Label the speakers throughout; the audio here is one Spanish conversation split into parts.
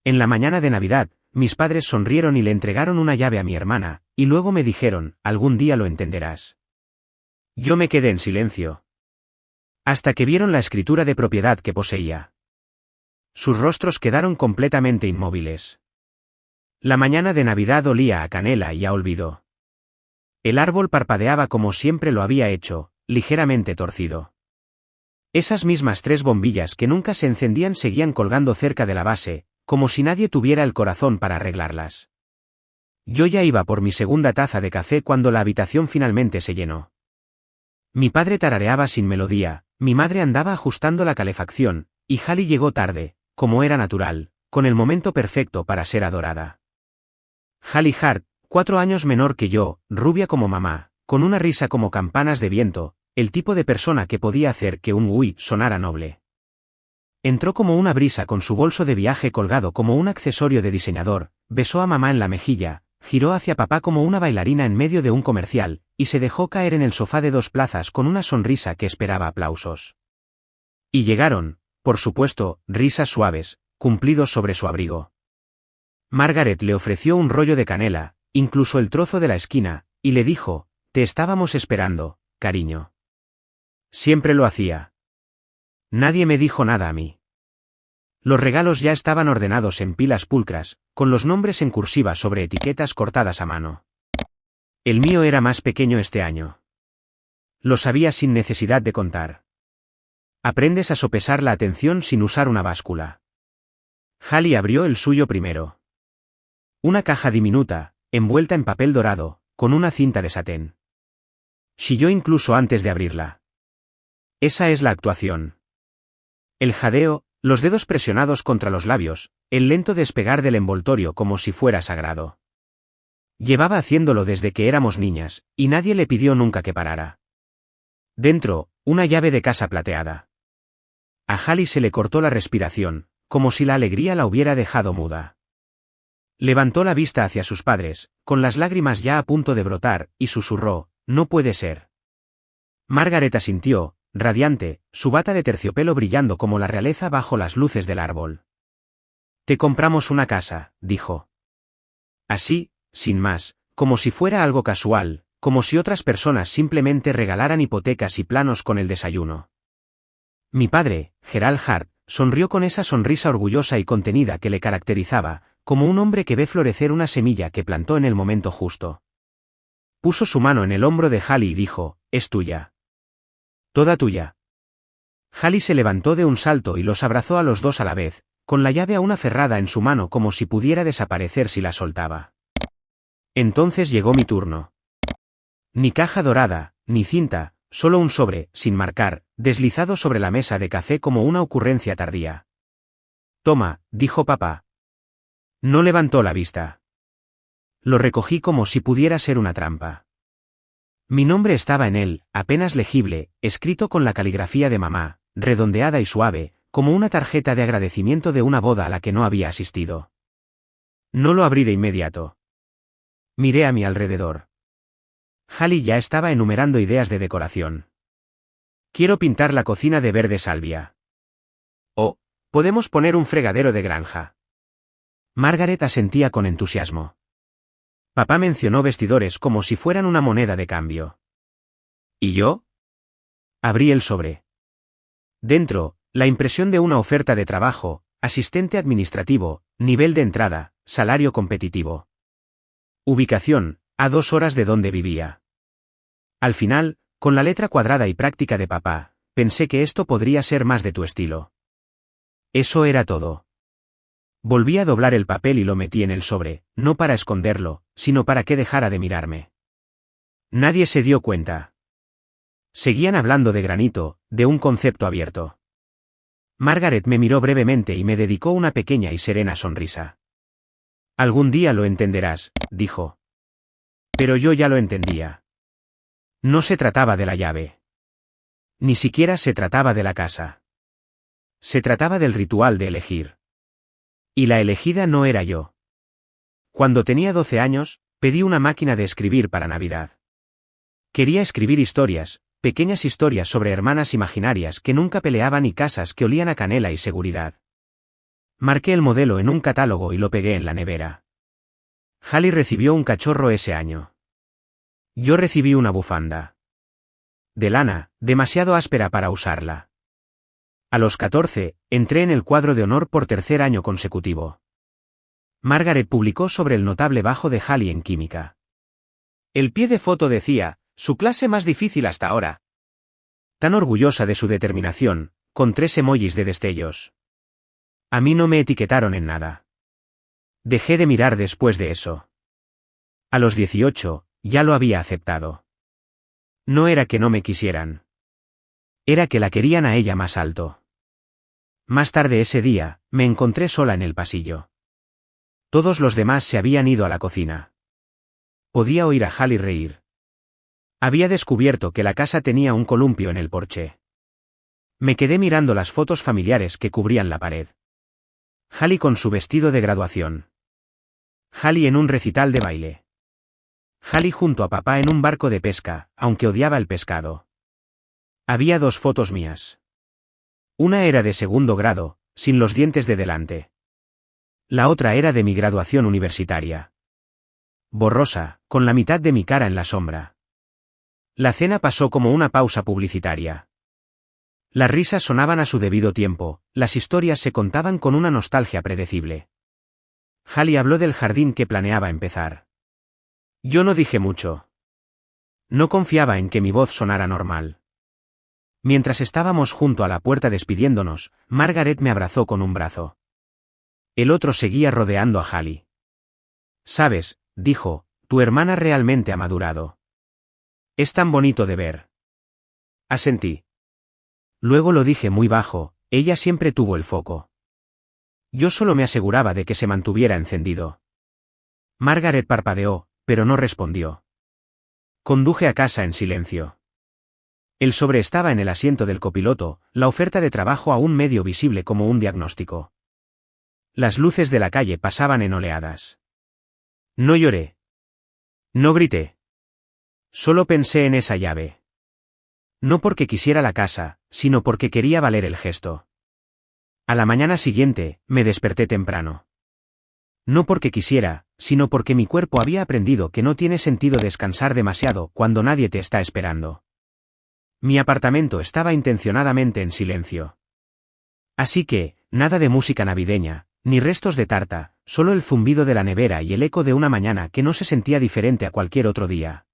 Speaker 1: En la mañana de Navidad, mis padres sonrieron y le entregaron una llave a mi hermana, y luego me dijeron, algún día lo entenderás. Yo me quedé en silencio. Hasta que vieron la escritura de propiedad que poseía. Sus rostros quedaron completamente inmóviles. La mañana de Navidad olía a canela y a olvido. El árbol parpadeaba como siempre lo había hecho, ligeramente torcido. Esas mismas 3 bombillas que nunca se encendían seguían colgando cerca de la base, como si nadie tuviera el corazón para arreglarlas. Yo ya iba por mi segunda taza de café cuando la habitación finalmente se llenó. Mi padre tarareaba sin melodía, mi madre andaba ajustando la calefacción, y Hallie llegó tarde, como era natural, con el momento perfecto para ser adorada. Hallie Hart, 4 años menor que yo, rubia como mamá, con una risa como campanas de viento, el tipo de persona que podía hacer que un uy sonara noble. Entró como una brisa con su bolso de viaje colgado como un accesorio de diseñador, besó a mamá en la mejilla, giró hacia papá como una bailarina en medio de un comercial, y se dejó caer en el sofá de 2 plazas con una sonrisa que esperaba aplausos. Y llegaron, por supuesto, risas suaves, cumplidos sobre su abrigo. Margaret le ofreció un rollo de canela, incluso el trozo de la esquina, y le dijo, te estábamos esperando, cariño. Siempre lo hacía. Nadie me dijo nada a mí. Los regalos ya estaban ordenados en pilas pulcras, con los nombres en cursiva sobre etiquetas cortadas a mano. El mío era más pequeño este año. Lo sabía sin necesidad de contar. Aprendes a sopesar la atención sin usar una báscula. Hallie abrió el suyo primero. Una caja diminuta, envuelta en papel dorado, con una cinta de satén. Chilló incluso antes de abrirla. Esa es la actuación. El jadeo, los dedos presionados contra los labios, el lento despegar del envoltorio como si fuera sagrado. Llevaba haciéndolo desde que éramos niñas, y nadie le pidió nunca que parara. Dentro, una llave de casa plateada. A Hallie se le cortó la respiración, como si la alegría la hubiera dejado muda. Levantó la vista hacia sus padres, con las lágrimas ya a punto de brotar, y susurró, no puede ser. Margaret asintió, radiante, su bata de terciopelo brillando como la realeza bajo las luces del árbol. Te compramos una casa, dijo. Así, sin más, como si fuera algo casual, como si otras personas simplemente regalaran hipotecas y planos con el desayuno. Mi padre, Gerald Hart, sonrió con esa sonrisa orgullosa y contenida que le caracterizaba, como un hombre que ve florecer una semilla que plantó en el momento justo. Puso su mano en el hombro de Hallie y dijo, es tuya. Toda tuya. Hallie se levantó de un salto y los abrazó a los dos a la vez, con la llave aún aferrada en su mano como si pudiera desaparecer si la soltaba. Entonces llegó mi turno. Ni caja dorada, ni cinta, solo un sobre, sin marcar, deslizado sobre la mesa de café como una ocurrencia tardía. Toma, dijo papá. No levantó la vista. Lo recogí como si pudiera ser una trampa. Mi nombre estaba en él, apenas legible, escrito con la caligrafía de mamá, redondeada y suave, como una tarjeta de agradecimiento de una boda a la que no había asistido. No lo abrí de inmediato. Miré a mi alrededor. Hallie ya estaba enumerando ideas de decoración. Quiero pintar la cocina de verde salvia. O, podemos poner un fregadero de granja. Margaret asentía con entusiasmo. Papá mencionó vestidores como si fueran una moneda de cambio. ¿Y yo? Abrí el sobre. Dentro, la impresión de una oferta de trabajo, asistente administrativo, nivel de entrada, salario competitivo. Ubicación, a 2 horas de donde vivía. Al final, con la letra cuadrada y práctica de papá, pensé que esto podría ser más de tu estilo. Eso era todo. Volví a doblar el papel y lo metí en el sobre, no para esconderlo, sino para que dejara de mirarme. Nadie se dio cuenta. Seguían hablando de granito, de un concepto abierto. Margaret me miró brevemente y me dedicó una pequeña y serena sonrisa. Algún día lo entenderás, dijo. Pero yo ya lo entendía. No se trataba de la llave. Ni siquiera se trataba de la casa. Se trataba del ritual de elegir. Y la elegida no era yo. Cuando tenía 12 años, pedí una máquina de escribir para Navidad. Quería escribir historias, pequeñas historias sobre hermanas imaginarias que nunca peleaban y casas que olían a canela y seguridad. Marqué el modelo en un catálogo y lo pegué en la nevera. Hallie recibió un cachorro ese año. Yo recibí una bufanda. De lana, demasiado áspera para usarla. A los 14, entré en el cuadro de honor por tercer año consecutivo. Margaret publicó sobre el notable bajo de Hallie en química. El pie de foto decía, su clase más difícil hasta ahora. Tan orgullosa de su determinación, con 3 emojis de destellos. A mí no me etiquetaron en nada. Dejé de mirar después de eso. A los 18, ya lo había aceptado. No era que no me quisieran. Era que la querían a ella más alto. Más tarde ese día, me encontré sola en el pasillo. Todos los demás se habían ido a la cocina. Podía oír a Hallie reír. Había descubierto que la casa tenía un columpio en el porche. Me quedé mirando las fotos familiares que cubrían la pared. Hallie con su vestido de graduación. Hallie en un recital de baile. Hallie junto a papá en un barco de pesca, aunque odiaba el pescado. Había 2 fotos mías. Una era de segundo grado, sin los dientes de delante. La otra era de mi graduación universitaria. Borrosa, con la mitad de mi cara en la sombra. La cena pasó como una pausa publicitaria. Las risas sonaban a su debido tiempo, las historias se contaban con una nostalgia predecible. Hallie habló del jardín que planeaba empezar. Yo no dije mucho. No confiaba en que mi voz sonara normal. Mientras estábamos junto a la puerta despidiéndonos, Margaret me abrazó con un brazo. El otro seguía rodeando a Hallie. Sabes, dijo, tu hermana realmente ha madurado. Es tan bonito de ver. Asentí. Luego lo dije muy bajo, ella siempre tuvo el foco. Yo solo me aseguraba de que se mantuviera encendido. Margaret parpadeó, pero no respondió. Conduje a casa en silencio. El sobre estaba en el asiento del copiloto, la oferta de trabajo aún medio visible como un diagnóstico. Las luces de la calle pasaban en oleadas. No lloré. No grité. Solo pensé en esa llave. No porque quisiera la casa, sino porque quería valer el gesto. A la mañana siguiente, me desperté temprano. No porque quisiera, sino porque mi cuerpo había aprendido que no tiene sentido descansar demasiado cuando nadie te está esperando. Mi apartamento estaba intencionadamente en silencio. Así que, nada de música navideña, ni restos de tarta, solo el zumbido de la nevera y el eco de una mañana que no se sentía diferente a cualquier otro día.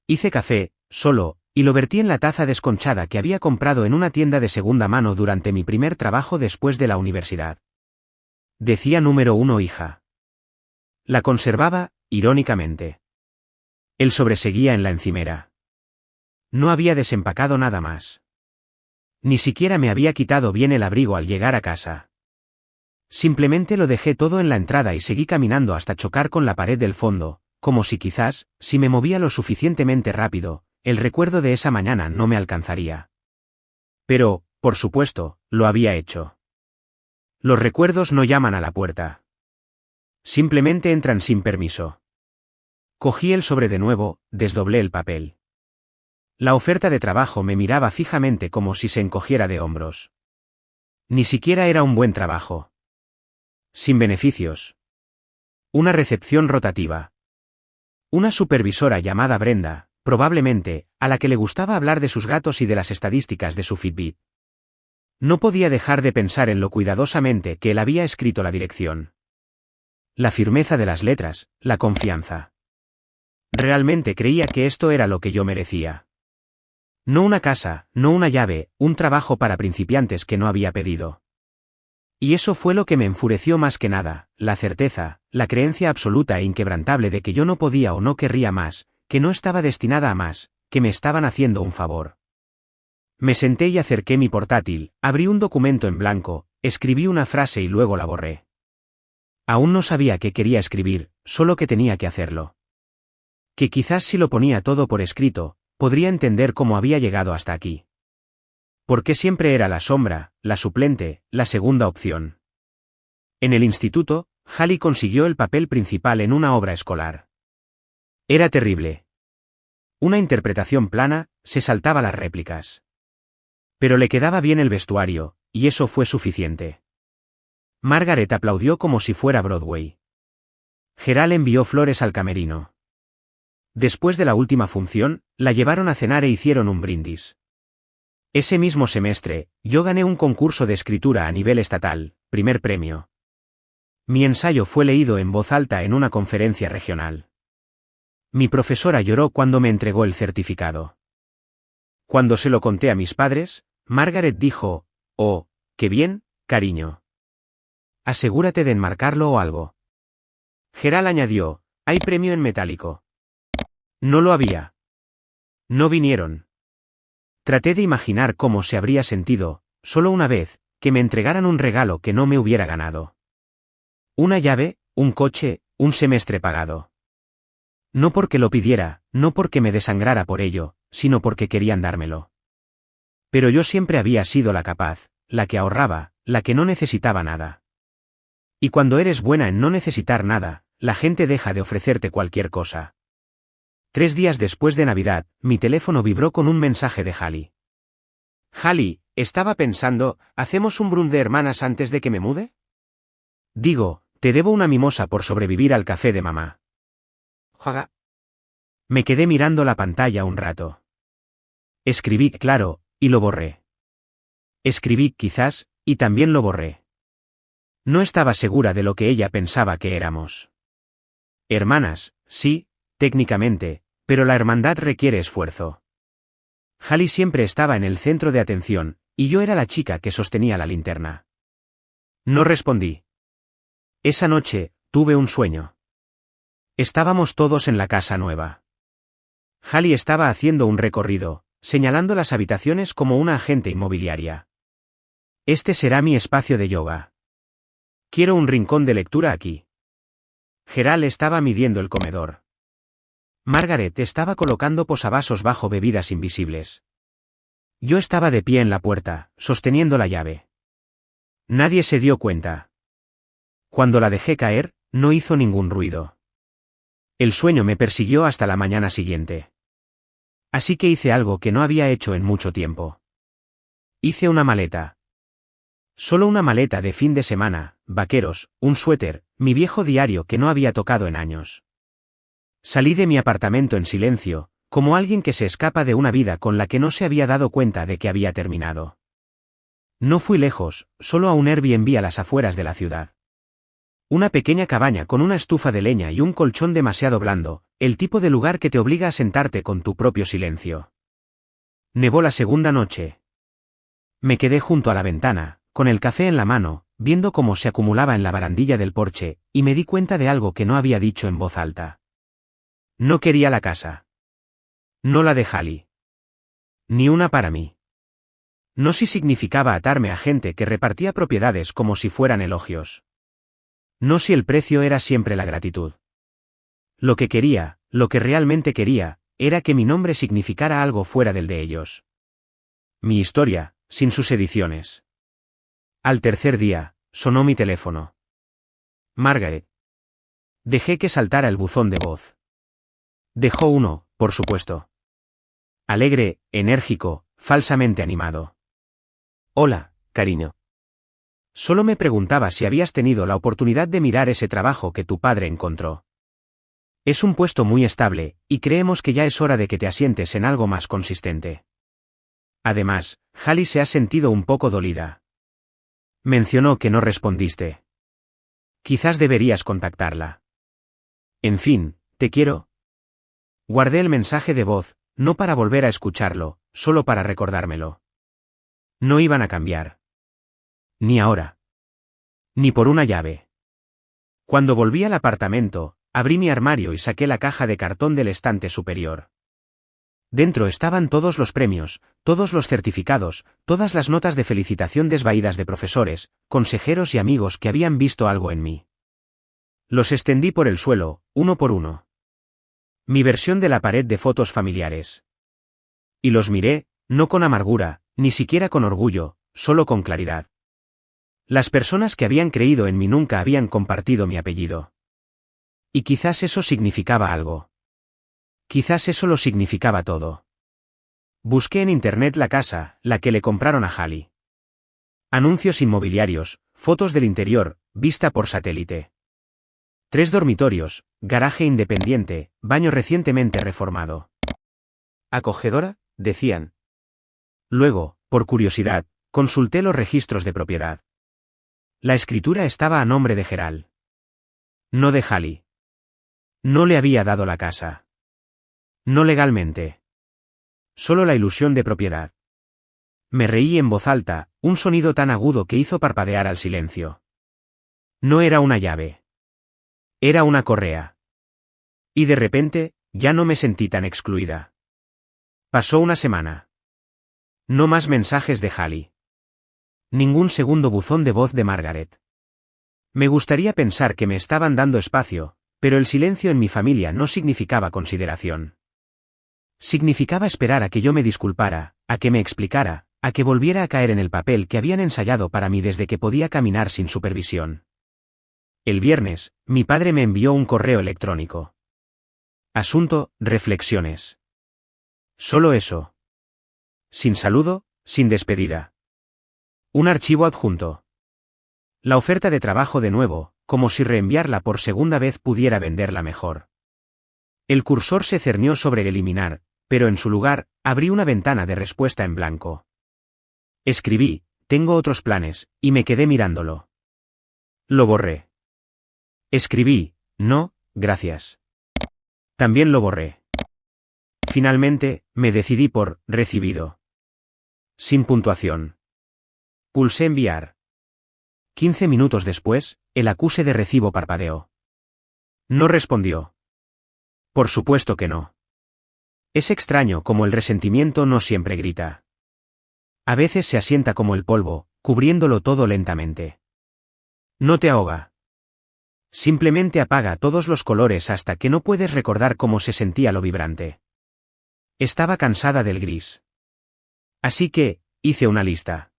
Speaker 1: Hice café, solo, y lo vertí en la taza desconchada que había comprado en una tienda de segunda mano durante mi primer trabajo después de la universidad. Decía número 1 hija. La conservaba, irónicamente. El sobre seguía en la encimera. No había desempacado nada más. Ni siquiera me había quitado bien el abrigo al llegar a casa. Simplemente lo dejé todo en la entrada y seguí caminando hasta chocar con la pared del fondo, como si quizás, si me movía lo suficientemente rápido, el recuerdo de esa mañana no me alcanzaría. Pero, por supuesto, lo había hecho. Los recuerdos no llaman a la puerta. Simplemente entran sin permiso. Cogí el sobre de nuevo, desdoblé el papel. La oferta de trabajo me miraba fijamente como si se encogiera de hombros. Ni siquiera era un buen trabajo. Sin beneficios. Una recepción rotativa. Una supervisora llamada Brenda, probablemente, a la que le gustaba hablar de sus gatos y de las estadísticas de su Fitbit. No podía dejar de pensar en lo cuidadosamente que él había escrito la dirección. La firmeza de las letras, la confianza. Realmente creía que esto era lo que yo merecía. No una casa, no una llave, un trabajo para principiantes que no había pedido. Y eso fue lo que me enfureció más que nada, la certeza, la creencia absoluta e inquebrantable de que yo no podía o no querría más, que no estaba destinada a más, que me estaban haciendo un favor. Me senté y acerqué mi portátil, abrí un documento en blanco, escribí una frase y luego la borré. Aún no sabía qué quería escribir, solo que tenía que hacerlo. Que quizás si lo ponía todo por escrito, podría entender cómo había llegado hasta aquí. Porque siempre era la sombra, la suplente, la segunda opción. En el instituto, Hallie consiguió el papel principal en una obra escolar. Era terrible. Una interpretación plana, se saltaba las réplicas. Pero le quedaba bien el vestuario, y eso fue suficiente. Margaret aplaudió como si fuera Broadway. Gerald envió flores al camerino. Después de la última función, la llevaron a cenar e hicieron un brindis. Ese mismo semestre, yo gané un concurso de escritura a nivel estatal, primer premio. Mi ensayo fue leído en voz alta en una conferencia regional. Mi profesora lloró cuando me entregó el certificado. Cuando se lo conté a mis padres, Margaret dijo, «Oh, qué bien, cariño. Asegúrate de enmarcarlo o algo». Gerald añadió, «Hay premio en metálico». No lo había. No vinieron. Traté de imaginar cómo se habría sentido, solo una vez, que me entregaran un regalo que no me hubiera ganado. Una llave, un coche, un semestre pagado. No porque lo pidiera, no porque me desangrara por ello, sino porque querían dármelo. Pero yo siempre había sido la capaz, la que ahorraba, la que no necesitaba nada. Y cuando eres buena en no necesitar nada, la gente deja de ofrecerte cualquier cosa. 3 días después de Navidad, mi teléfono vibró con un mensaje de Hallie. «Hallie, estaba pensando, ¿hacemos un brunch de hermanas antes de que me mude? Digo, te debo una mimosa por sobrevivir al café de mamá». «Jaga». Me quedé mirando la pantalla un rato. Escribí claro, y lo borré. Escribí quizás, y también lo borré. No estaba segura de lo que ella pensaba que éramos. Hermanas, sí, técnicamente, pero la hermandad requiere esfuerzo. Hallie siempre estaba en el centro de atención, y yo era la chica que sostenía la linterna. No respondí. Esa noche, tuve un sueño. Estábamos todos en la casa nueva. Hallie estaba haciendo un recorrido, señalando las habitaciones como una agente inmobiliaria. Este será mi espacio de yoga. Quiero un rincón de lectura aquí. Gerald estaba midiendo el comedor. Margaret estaba colocando posavasos bajo bebidas invisibles. Yo estaba de pie en la puerta, sosteniendo la llave. Nadie se dio cuenta. Cuando la dejé caer, no hizo ningún ruido. El sueño me persiguió hasta la mañana siguiente. Así que hice algo que no había hecho en mucho tiempo. Hice una maleta. Solo una maleta de fin de semana, vaqueros, un suéter, mi viejo diario que no había tocado en años. Salí de mi apartamento en silencio, como alguien que se escapa de una vida con la que no se había dado cuenta de que había terminado. No fui lejos, solo a un Airbnb a las afueras de la ciudad. Una pequeña cabaña con una estufa de leña y un colchón demasiado blando, el tipo de lugar que te obliga a sentarte con tu propio silencio. Nevó la segunda noche. Me quedé junto a la ventana, con el café en la mano, viendo cómo se acumulaba en la barandilla del porche, y me di cuenta de algo que no había dicho en voz alta. No quería la casa. No la de Hallie. Ni una para mí. No si significaba atarme a gente que repartía propiedades como si fueran elogios. No si el precio era siempre la gratitud. Lo que quería, lo que realmente quería, era que mi nombre significara algo fuera del de ellos. Mi historia, sin sus ediciones. Al tercer día, sonó mi teléfono. Margaret. Dejé que saltara el buzón de voz. Dejó uno, por supuesto. Alegre, enérgico, falsamente animado. Hola, cariño. Solo me preguntaba si habías tenido la oportunidad de mirar ese trabajo que tu padre encontró. Es un puesto muy estable, y creemos que ya es hora de que te asientes en algo más consistente. Además, Hallie se ha sentido un poco dolida. Mencionó que no respondiste. Quizás deberías contactarla. En fin, te quiero. Guardé el mensaje de voz, no para volver a escucharlo, solo para recordármelo. No iban a cambiar. Ni ahora. Ni por una llave. Cuando volví al apartamento, abrí mi armario y saqué la caja de cartón del estante superior. Dentro estaban todos los premios, todos los certificados, todas las notas de felicitación desvaídas de profesores, consejeros y amigos que habían visto algo en mí. Los extendí por el suelo, uno por uno. Mi versión de la pared de fotos familiares. Y los miré, no con amargura, ni siquiera con orgullo, solo con claridad. Las personas que habían creído en mí nunca habían compartido mi apellido. Y quizás eso significaba algo. Quizás eso lo significaba todo. Busqué en internet la casa, la que le compraron a Hallie. Anuncios inmobiliarios, Fotos del interior, vista por satélite. 3 dormitorios, garaje independiente, baño recientemente reformado. Acogedora, decían. Luego, por curiosidad, consulté los registros de propiedad. La escritura estaba a nombre de Gerald. No de Hallie. No le había dado la casa. No legalmente. Solo la ilusión de propiedad. Me reí en voz alta, un sonido tan agudo que hizo parpadear al silencio. No era una llave. Era una correa. Y de repente, ya no me sentí tan excluida. Pasó una semana. No más mensajes de Hallie. Ningún segundo buzón de voz de Margaret. Me gustaría pensar que me estaban dando espacio, pero el silencio en mi familia no significaba consideración. Significaba esperar a que yo me disculpara, a que me explicara, a que volviera a caer en el papel que habían ensayado para mí desde que podía caminar sin supervisión. El viernes, mi padre me envió un correo electrónico. Asunto, reflexiones. Solo eso. Sin saludo, sin despedida. Un archivo adjunto. La oferta de trabajo de nuevo, como si reenviarla por segunda vez pudiera venderla mejor. El cursor se cernió sobre el eliminar, pero en su lugar, abrí una ventana de respuesta en blanco. Escribí, tengo otros planes, y me quedé mirándolo. Lo borré. Escribí, no, gracias. También lo borré. Finalmente, me decidí por recibido. Sin puntuación. Pulsé enviar. 15 minutos después, el acuse de recibo parpadeó. No respondió. Por supuesto que no. Es extraño como el resentimiento no siempre grita. A veces se asienta como el polvo, cubriéndolo todo lentamente. No te ahoga. Simplemente apaga todos los colores hasta que no puedes recordar cómo se sentía lo vibrante. Estaba cansada del gris. Así que, hice una lista.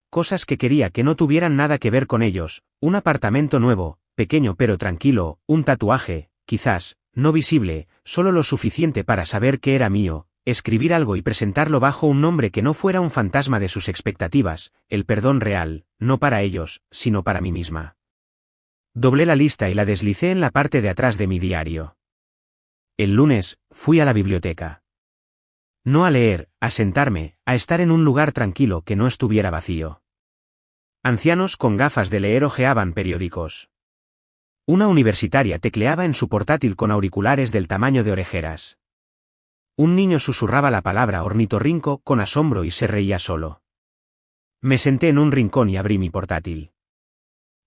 Speaker 1: Cosas que quería que no tuvieran nada que ver con ellos, un apartamento nuevo, pequeño pero tranquilo, un tatuaje, quizás, no visible, solo lo suficiente para saber que era mío, escribir algo y presentarlo bajo un nombre que no fuera un fantasma de sus expectativas, el perdón real, no para ellos, sino para mí misma. Doblé la lista y la deslicé en la parte de atrás de mi diario. El lunes, fui a la biblioteca. No a leer, a sentarme, a estar en un lugar tranquilo que no estuviera vacío. Ancianos con gafas de leer hojeaban periódicos. Una universitaria tecleaba en su portátil con auriculares del tamaño de orejeras. Un niño susurraba la palabra ornitorrinco con asombro y se reía solo. Me senté en un rincón y abrí mi portátil.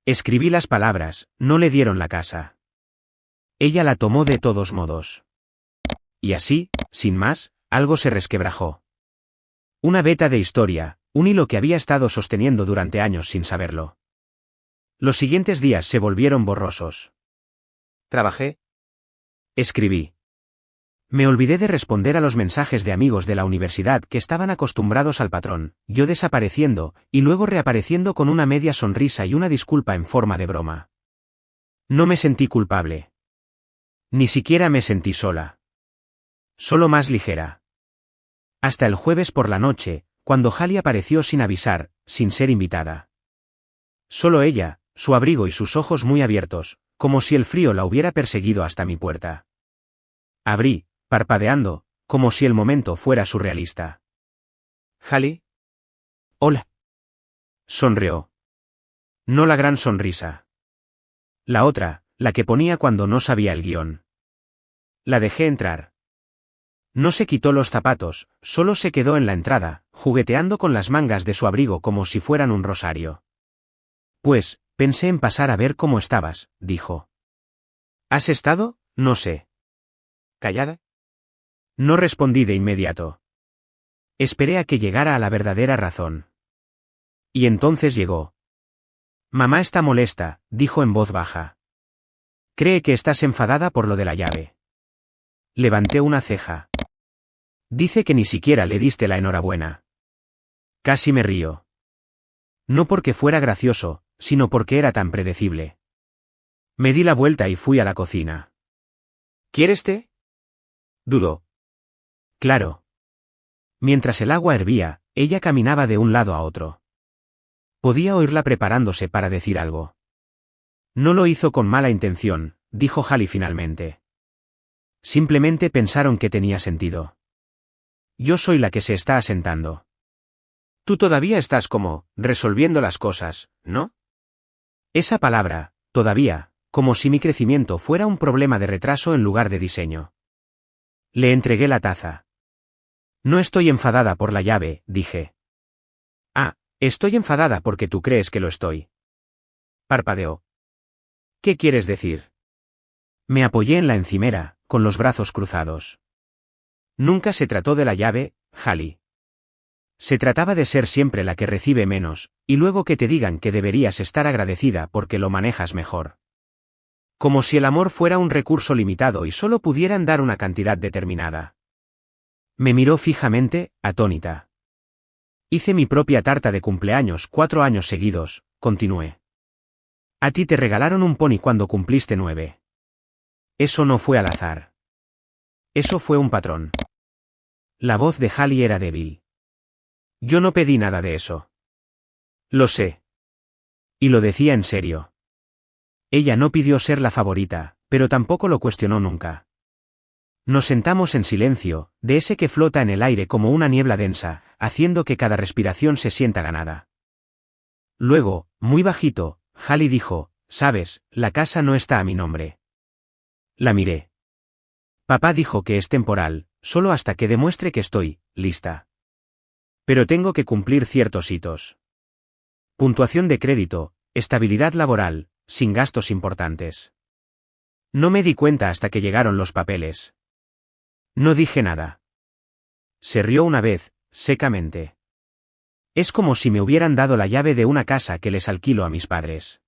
Speaker 1: Escribí las palabras, no le dieron la casa. Ella la tomó de todos modos. Y así, sin más, algo se resquebrajó. Una veta de historia, un hilo que había estado sosteniendo durante años sin saberlo. Los siguientes días se volvieron borrosos. Trabajé. Escribí. Me olvidé de responder a los mensajes de amigos de la universidad que estaban acostumbrados al patrón, yo desapareciendo, y luego reapareciendo con una media sonrisa y una disculpa en forma de broma. No me sentí culpable. Ni siquiera me sentí sola. Solo más ligera. Hasta el jueves por la noche, cuando Hallie apareció sin avisar, sin ser invitada. Solo ella, su abrigo y sus ojos muy abiertos, como si el frío la hubiera perseguido hasta mi puerta. Abrí, parpadeando, como si el momento fuera surrealista. ¿Hallie? Hola. Sonrió. No la gran sonrisa. La otra, la que ponía cuando no sabía el guión. La dejé entrar. No se quitó los zapatos, solo se quedó en la entrada, jugueteando con las mangas de su abrigo como si fueran un rosario. Pues, pensé en pasar a ver cómo estabas, dijo. ¿Has estado? No sé. ¿Callada? No respondí de inmediato. Esperé a que llegara a la verdadera razón. Y entonces llegó. Mamá está molesta, dijo en voz baja. Cree que estás enfadada por lo de la llave. Levanté una ceja. Dice que ni siquiera le diste la enhorabuena. Casi me río. No porque fuera gracioso, sino porque era tan predecible. Me di la vuelta y fui a la cocina. ¿Quieres té? Dudó. Claro. Mientras el agua hervía, ella caminaba de un lado a otro. Podía oírla preparándose para decir algo. No lo hizo con mala intención, dijo Hallie finalmente. Simplemente pensaron que tenía sentido. Yo soy la que se está asentando. Tú todavía estás como, resolviendo las cosas, ¿no? Esa palabra, todavía, como si mi crecimiento fuera un problema de retraso en lugar de diseño. Le entregué la taza. No estoy enfadada por la llave, dije. Ah, estoy enfadada porque tú crees que lo estoy. Parpadeó. ¿Qué quieres decir? Me apoyé en la encimera, con los brazos cruzados. Nunca se trató de la llave, Hallie. Se trataba de ser siempre la que recibe menos, y luego que te digan que deberías estar agradecida porque lo manejas mejor. Como si el amor fuera un recurso limitado y solo pudieran dar una cantidad determinada. Me miró fijamente, atónita. Hice mi propia tarta de cumpleaños 4 años seguidos, continué. A ti te regalaron un pony cuando cumpliste 9. Eso no fue al azar. Eso fue un patrón. La voz de Hallie era débil. Yo no pedí nada de eso. Lo sé. Y lo decía en serio. Ella no pidió ser la favorita, pero tampoco lo cuestionó nunca. Nos sentamos en silencio, de ese que flota en el aire como una niebla densa, haciendo que cada respiración se sienta ganada. Luego, muy bajito, Hallie dijo, «Sabes, la casa no está a mi nombre». La miré. Papá dijo que es temporal, solo hasta que demuestre que estoy lista. Pero tengo que cumplir ciertos hitos. Puntuación de crédito, estabilidad laboral, sin gastos importantes. No me di cuenta hasta que llegaron los papeles. No dije nada. Se rió una vez, secamente. Es como si me hubieran dado la llave de una casa que les alquilo a mis padres.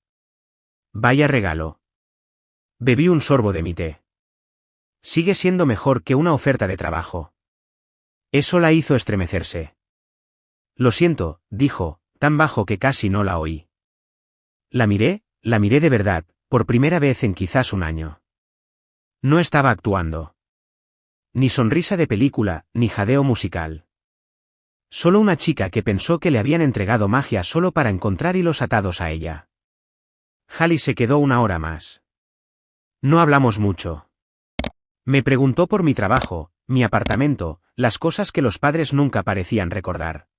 Speaker 1: Vaya regalo. Bebí un sorbo de mi té. Sigue siendo mejor que una oferta de trabajo. Eso la hizo estremecerse. Lo siento, dijo, tan bajo que casi no la oí. La miré de verdad, por primera vez en quizás un año. No estaba actuando. Ni sonrisa de película, ni jadeo musical. Solo una chica que pensó que le habían entregado magia solo para encontrar hilos atados a ella. Hallie se quedó 1 hora más. No hablamos mucho. Me preguntó por mi trabajo, mi apartamento, las cosas que los padres nunca parecían recordar.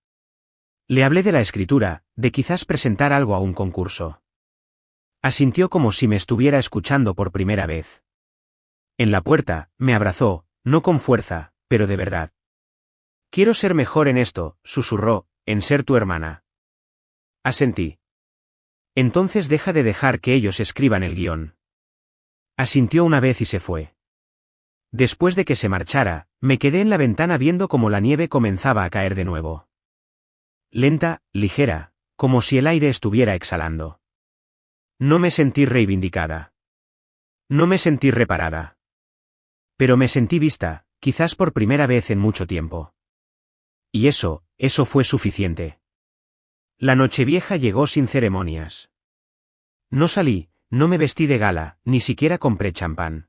Speaker 1: Le hablé de la escritura, de quizás presentar algo a un concurso. Asintió como si me estuviera escuchando por primera vez. En la puerta, me abrazó, no con fuerza, pero de verdad. Quiero ser mejor en esto, susurró, en ser tu hermana. Asentí. Entonces deja de dejar que ellos escriban el guión. Asintió una vez y se fue. Después de que se marchara, me quedé en la ventana viendo cómo la nieve comenzaba a caer de nuevo. Lenta, ligera, como si el aire estuviera exhalando. No me sentí reivindicada. No me sentí reparada. Pero me sentí vista, quizás por primera vez en mucho tiempo. Y eso fue suficiente. La Nochevieja llegó sin ceremonias. No salí, no me vestí de gala, ni siquiera compré champán.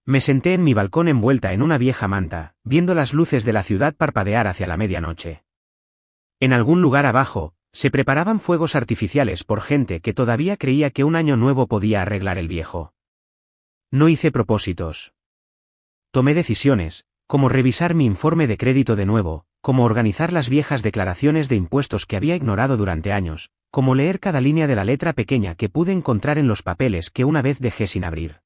Speaker 1: Me senté en mi balcón envuelta en una vieja manta, viendo las luces de la ciudad parpadear hacia la medianoche. En algún lugar abajo, se preparaban fuegos artificiales por gente que todavía creía que un año nuevo podía arreglar el viejo. No hice propósitos. Tomé decisiones, como revisar mi informe de crédito de nuevo, como organizar las viejas declaraciones de impuestos que había ignorado durante años, como leer cada línea de la letra pequeña que pude encontrar en los papeles que una vez dejé sin abrir.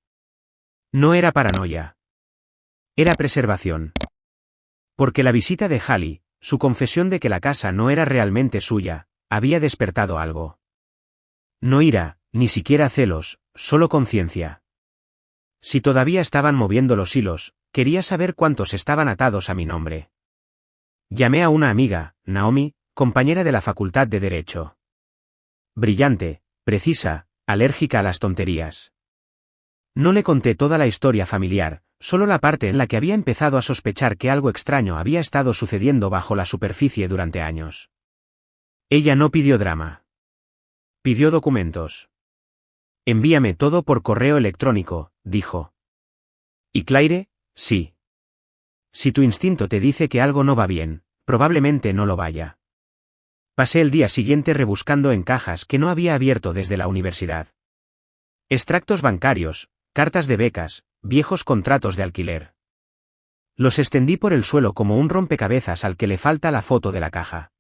Speaker 1: No era paranoia. Era preservación. Porque la visita de Hallie, su confesión de que la casa no era realmente suya, había despertado algo. No ira, ni siquiera celos, solo conciencia. Si todavía estaban moviendo los hilos, quería saber cuántos estaban atados a mi nombre. Llamé a una amiga, Naomi, compañera de la Facultad de Derecho. Brillante, precisa, alérgica a las tonterías. No le conté toda la historia familiar, solo la parte en la que había empezado a sospechar que algo extraño había estado sucediendo bajo la superficie durante años. Ella no pidió drama. Pidió documentos. Envíame todo por correo electrónico, dijo. ¿Y Claire? Sí. Si tu instinto te dice que algo no va bien, probablemente no lo vaya. Pasé el día siguiente rebuscando en cajas que no había abierto desde la universidad. Extractos bancarios, cartas de becas, viejos contratos de alquiler. Los extendí por el suelo como un rompecabezas al que le falta la foto de la caja.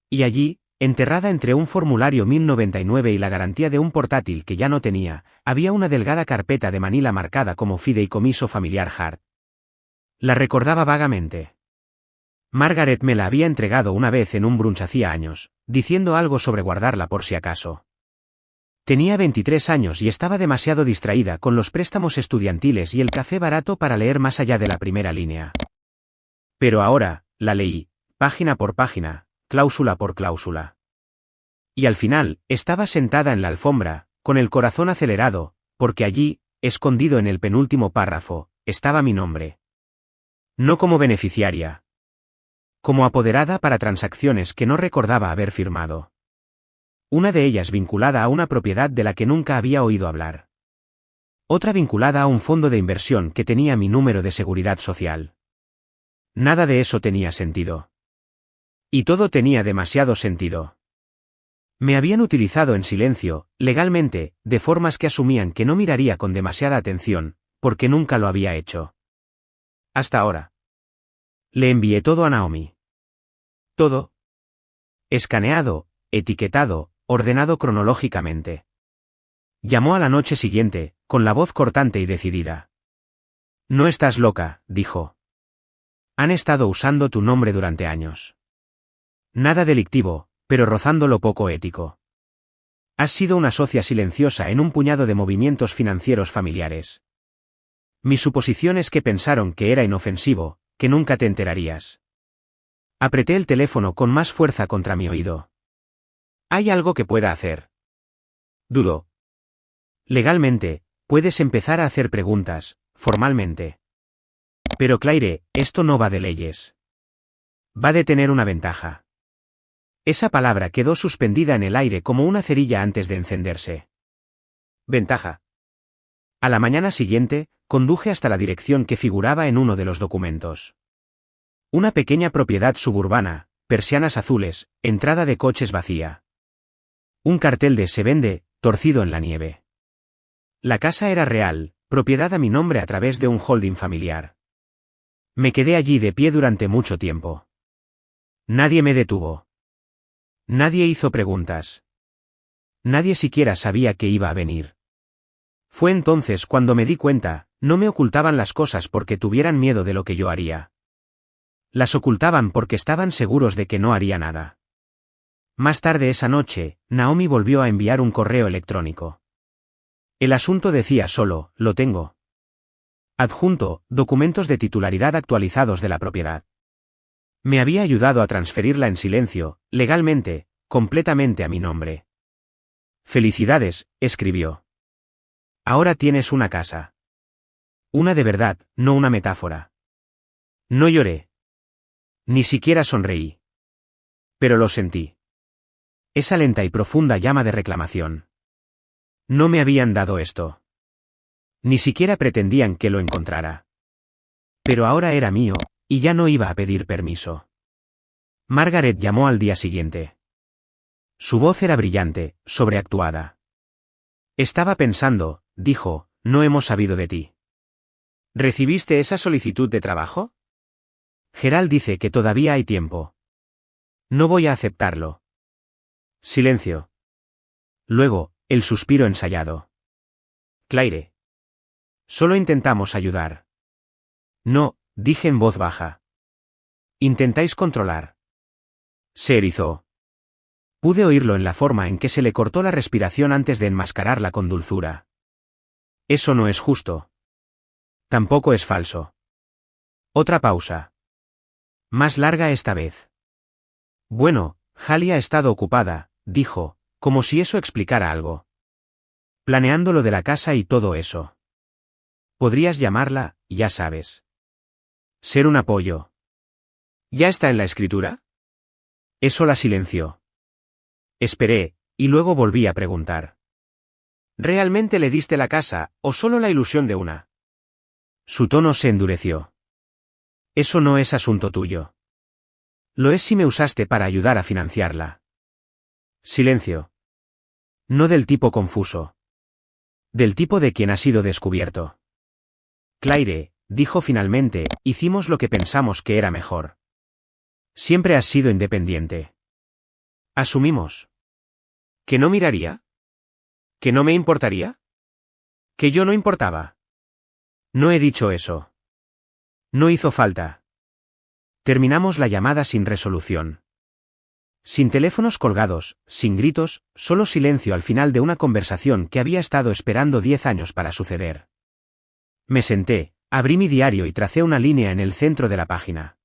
Speaker 1: Y allí, enterrada entre un formulario 1099 y la garantía de un portátil que ya no tenía, había una delgada carpeta de manila marcada como fideicomiso familiar Hart. La recordaba vagamente. Margaret me la había entregado una vez en un brunch hacía años, diciendo algo sobre guardarla por si acaso. Tenía 23 años y estaba demasiado distraída con los préstamos estudiantiles y el café barato para leer más allá de la primera línea. Pero ahora, la leí, página por página, cláusula por cláusula. Y al final, estaba sentada en la alfombra, con el corazón acelerado, porque allí, escondido en el penúltimo párrafo, estaba mi nombre. No como beneficiaria. Como apoderada para transacciones que no recordaba haber firmado. Una de ellas vinculada a una propiedad de la que nunca había oído hablar. Otra vinculada a un fondo de inversión que tenía mi número de seguridad social. Nada de eso tenía sentido. Y todo tenía demasiado sentido. Me habían utilizado en silencio, legalmente, de formas que asumían que no miraría con demasiada atención, porque nunca lo había hecho. Hasta ahora. Le envié todo a Naomi. Todo. Escaneado, etiquetado, ordenado cronológicamente. Llamó a la noche siguiente, con la voz cortante y decidida. No estás loca, dijo. Han estado usando tu nombre durante años. Nada delictivo, pero rozando lo poco ético. Has sido una socia silenciosa en un puñado de movimientos financieros familiares. Mi suposición es que pensaron que era inofensivo, que nunca te enterarías. Apreté el teléfono con más fuerza contra mi oído. ¿Hay algo que pueda hacer? Dudo. Legalmente, puedes empezar a hacer preguntas, formalmente. Pero Claire, esto no va de leyes. Va de tener una ventaja. Esa palabra quedó suspendida en el aire como una cerilla antes de encenderse. Ventaja. A la mañana siguiente, conduje hasta la dirección que figuraba en uno de los documentos. Una pequeña propiedad suburbana, persianas azules, entrada de coches vacía. Un cartel de "Se vende", torcido en la nieve. La casa era real, propiedad a mi nombre a través de un holding familiar. Me quedé allí de pie durante mucho tiempo. Nadie me detuvo. Nadie hizo preguntas. Nadie siquiera sabía que iba a venir. Fue entonces cuando me di cuenta, no me ocultaban las cosas porque tuvieran miedo de lo que yo haría. Las ocultaban porque estaban seguros de que no haría nada. Más tarde esa noche, Naomi volvió a enviar un correo electrónico. El asunto decía solo, lo tengo. Adjunto, documentos de titularidad actualizados de la propiedad. Me había ayudado a transferirla en silencio, legalmente, completamente a mi nombre. Felicidades, escribió. Ahora tienes una casa. Una de verdad, no una metáfora. No lloré. Ni siquiera sonreí. Pero lo sentí. Esa lenta y profunda llama de reclamación. No me habían dado esto. Ni siquiera pretendían que lo encontrara. Pero ahora era mío, y ya no iba a pedir permiso. Margaret llamó al día siguiente. Su voz era brillante, sobreactuada. Estaba pensando, dijo, no hemos sabido de ti. ¿Recibiste esa solicitud de trabajo? Gerald dice que todavía hay tiempo. No voy a aceptarlo. Silencio. Luego, el suspiro ensayado. Claire. Solo intentamos ayudar. No, dije en voz baja. Intentáis controlar. Se erizó. Pude oírlo en la forma en que se le cortó la respiración antes de enmascararla con dulzura. Eso no es justo. Tampoco es falso. Otra pausa. Más larga esta vez. Bueno, Hallie ha estado ocupada, dijo, como si eso explicara algo. Planeando lo de la casa y todo eso. Podrías llamarla, ya sabes. Ser un apoyo. ¿Ya está en la escritura? Eso la silenció. Esperé, y luego volví a preguntar. ¿Realmente le diste la casa, o solo la ilusión de una? Su tono se endureció. Eso no es asunto tuyo. Lo es si me usaste para ayudar a financiarla. Silencio. No del tipo confuso. Del tipo de quien ha sido descubierto. Claire, dijo finalmente, hicimos lo que pensamos que era mejor. Siempre has sido independiente. Asumimos. ¿Que no miraría? ¿Que no me importaría? ¿Que yo no importaba? No he dicho eso. No hizo falta. Terminamos la llamada sin resolución. Sin teléfonos colgados, sin gritos, solo silencio al final de una conversación que había estado esperando 10 años para suceder. Me senté, abrí mi diario y tracé una línea en el centro de la página.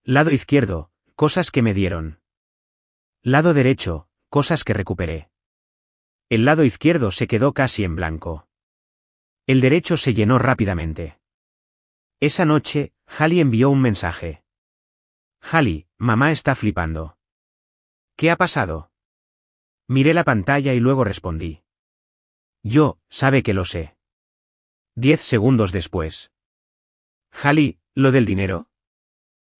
Speaker 1: Lado izquierdo, cosas que me dieron. Lado derecho, cosas que recuperé. El lado izquierdo se quedó casi en blanco. El derecho se llenó rápidamente. Esa noche, Hallie envió un mensaje. Hallie, mamá está flipando. ¿Qué ha pasado? Miré la pantalla y luego respondí. Yo, sabe que lo sé. 10 segundos después. Hallie, ¿lo del dinero?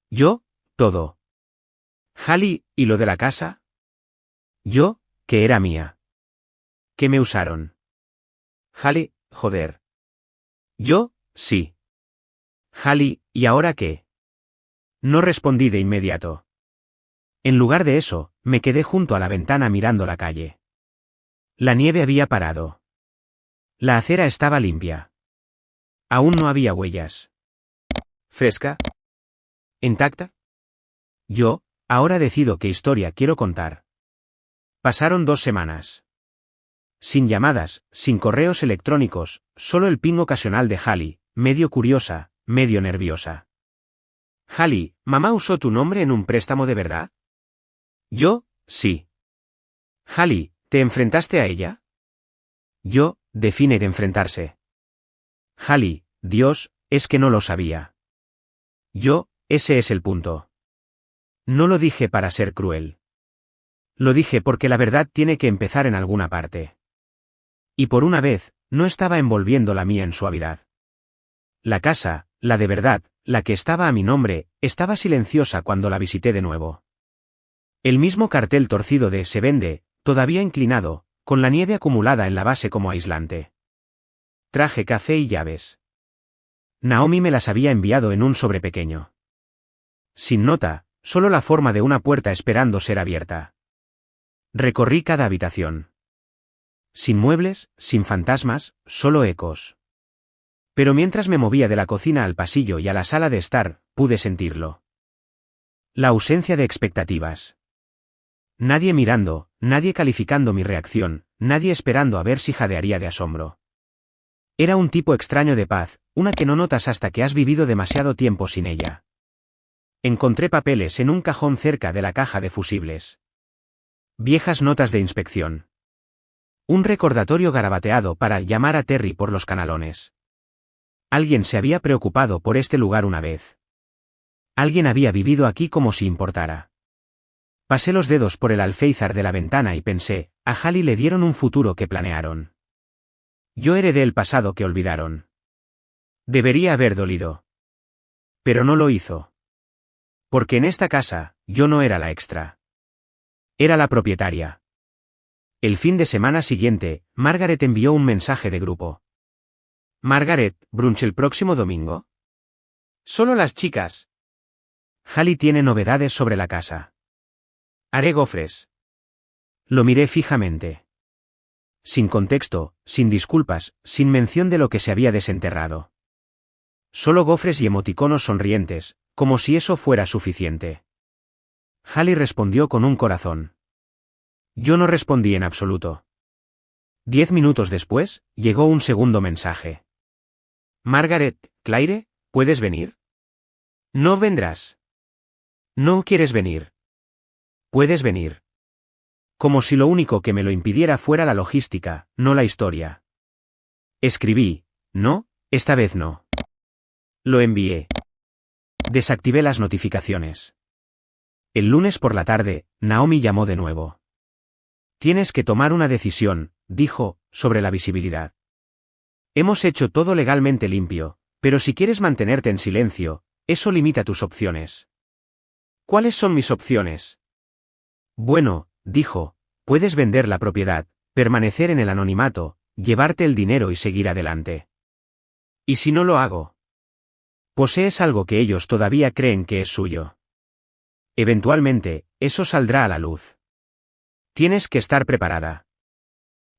Speaker 1: Yo, todo. Hallie, ¿y lo de la casa? Yo, que era mía. ¿Que me usaron? Hallie, joder. Yo, sí. Hallie, ¿y ahora qué? No respondí de inmediato. En lugar de eso, me quedé junto a la ventana mirando la calle. La nieve había parado. La acera estaba limpia. Aún no había huellas. ¿Fresca? ¿Intacta? Yo, ahora decido qué historia quiero contar. Pasaron 2 semanas. Sin llamadas, sin correos electrónicos, solo el ping ocasional de Hallie, medio curiosa, medio nerviosa. Hallie, ¿mamá usó tu nombre en un préstamo de verdad? Yo, sí. Hallie, ¿te enfrentaste a ella? Yo, define enfrentarse. Hallie, Dios, es que no lo sabía. Yo, ese es el punto. No lo dije para ser cruel. Lo dije porque la verdad tiene que empezar en alguna parte. Y por una vez, no estaba envolviendo la mía en suavidad. La casa, la de verdad, la que estaba a mi nombre, estaba silenciosa cuando la visité de nuevo. El mismo cartel torcido de "Se vende", todavía inclinado, con la nieve acumulada en la base como aislante. Traje café y llaves. Naomi me las había enviado en un sobre pequeño. Sin nota, solo la forma de una puerta esperando ser abierta. Recorrí cada habitación. Sin muebles, sin fantasmas, solo ecos. Pero mientras me movía de la cocina al pasillo y a la sala de estar, pude sentirlo. La ausencia de expectativas. Nadie mirando, nadie calificando mi reacción, nadie esperando a ver si jadearía de asombro. Era un tipo extraño de paz, una que no notas hasta que has vivido demasiado tiempo sin ella. Encontré papeles en un cajón cerca de la caja de fusibles. Viejas notas de inspección. Un recordatorio garabateado para llamar a Terry por los canalones. Alguien se había preocupado por este lugar una vez. Alguien había vivido aquí como si importara. Pasé los dedos por el alféizar de la ventana y pensé, a Hallie le dieron un futuro que planearon. Yo heredé el pasado que olvidaron. Debería haber dolido. Pero no lo hizo. Porque en esta casa, yo no era la extra. Era la propietaria. El fin de semana siguiente, Margaret envió un mensaje de grupo. Margaret, ¿brunch el próximo domingo? Solo las chicas. Hallie tiene novedades sobre la casa. Haré gofres. Lo miré fijamente. Sin contexto, sin disculpas, sin mención de lo que se había desenterrado. Solo gofres y emoticonos sonrientes, como si eso fuera suficiente. Hallie respondió con un corazón. Yo no respondí en absoluto. 10 minutos después, llegó un segundo mensaje. Margaret, Claire, ¿puedes venir? No vendrás. No quieres venir. Puedes venir. Como si lo único que me lo impidiera fuera la logística, no la historia. Escribí, no, esta vez no. Lo envié. Desactivé las notificaciones. El lunes por la tarde, Naomi llamó de nuevo. Tienes que tomar una decisión, dijo, sobre la visibilidad. Hemos hecho todo legalmente limpio, pero si quieres mantenerte en silencio, eso limita tus opciones. ¿Cuáles son mis opciones? Bueno, dijo, puedes vender la propiedad, permanecer en el anonimato, llevarte el dinero y seguir adelante. ¿Y si no lo hago? Posees algo que ellos todavía creen que es suyo. Eventualmente, eso saldrá a la luz. Tienes que estar preparada.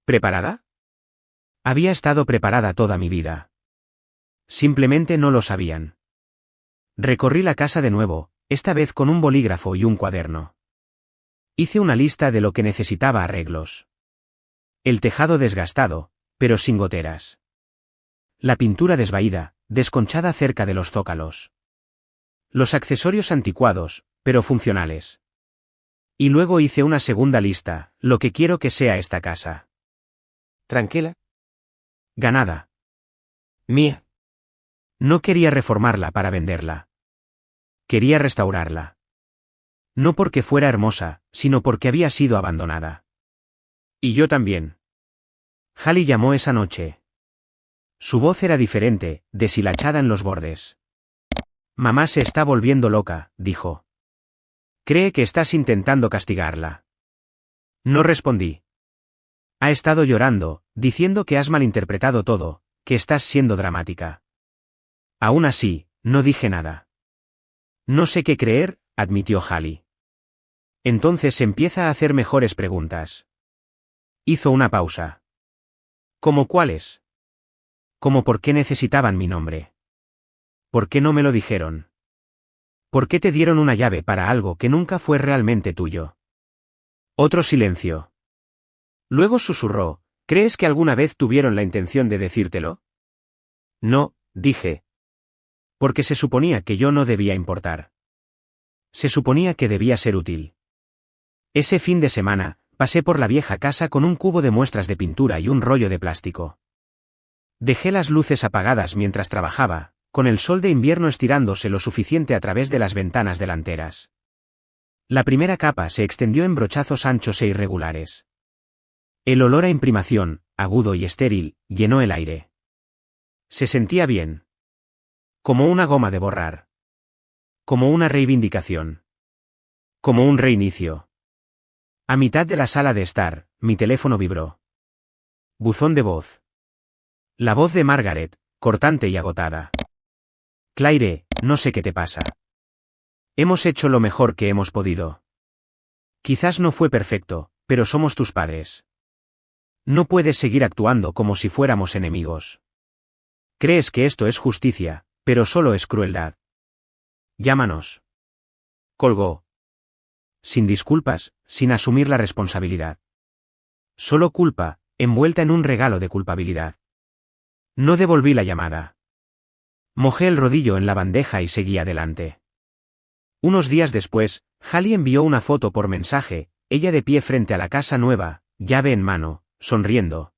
Speaker 1: ¿Preparada? Había estado preparada toda mi vida. Simplemente no lo sabían. Recorrí la casa de nuevo, esta vez con un bolígrafo y un cuaderno. Hice una lista de lo que necesitaba arreglos. El tejado desgastado, pero sin goteras. La pintura desvaída, desconchada cerca de los zócalos. Los accesorios anticuados, pero funcionales. Y luego hice una segunda lista, lo que quiero que sea esta casa. ¿Tranquila? Ganada. Mía. No quería reformarla para venderla. Quería restaurarla. No porque fuera hermosa, sino porque había sido abandonada. Y yo también. Hallie llamó esa noche. Su voz era diferente, deshilachada en los bordes. Mamá se está volviendo loca, dijo. Cree que estás intentando castigarla. No respondí. Ha estado llorando, diciendo que has malinterpretado todo, que estás siendo dramática. Aún así, no dije nada. No sé qué creer, admitió Hallie. Entonces empieza a hacer mejores preguntas. Hizo una pausa. ¿Cómo cuáles? ¿Cómo por qué necesitaban mi nombre? ¿Por qué no me lo dijeron? ¿Por qué te dieron una llave para algo que nunca fue realmente tuyo? Otro silencio. Luego susurró, ¿crees que alguna vez tuvieron la intención de decírtelo? No, dije. Porque se suponía que yo no debía importar. Se suponía que debía ser útil. Ese fin de semana, pasé por la vieja casa con un cubo de muestras de pintura y un rollo de plástico. Dejé las luces apagadas mientras trabajaba, con el sol de invierno estirándose lo suficiente a través de las ventanas delanteras. La primera capa se extendió en brochazos anchos e irregulares. El olor a imprimación, agudo y estéril, llenó el aire. Se sentía bien. Como una goma de borrar. Como una reivindicación. Como un reinicio. A mitad de la sala de estar, mi teléfono vibró. Buzón de voz. La voz de Margaret, cortante y agotada. Claire, no sé qué te pasa. Hemos hecho lo mejor que hemos podido. Quizás no fue perfecto, pero somos tus padres. No puedes seguir actuando como si fuéramos enemigos. Crees que esto es justicia, pero solo es crueldad. Llámanos. Colgó. Sin disculpas, sin asumir la responsabilidad. Solo culpa, envuelta en un regalo de culpabilidad. No devolví la llamada. Mojé el rodillo en la bandeja y seguí adelante. Unos días después, Hallie envió una foto por mensaje, ella de pie frente a la casa nueva, llave en mano, sonriendo.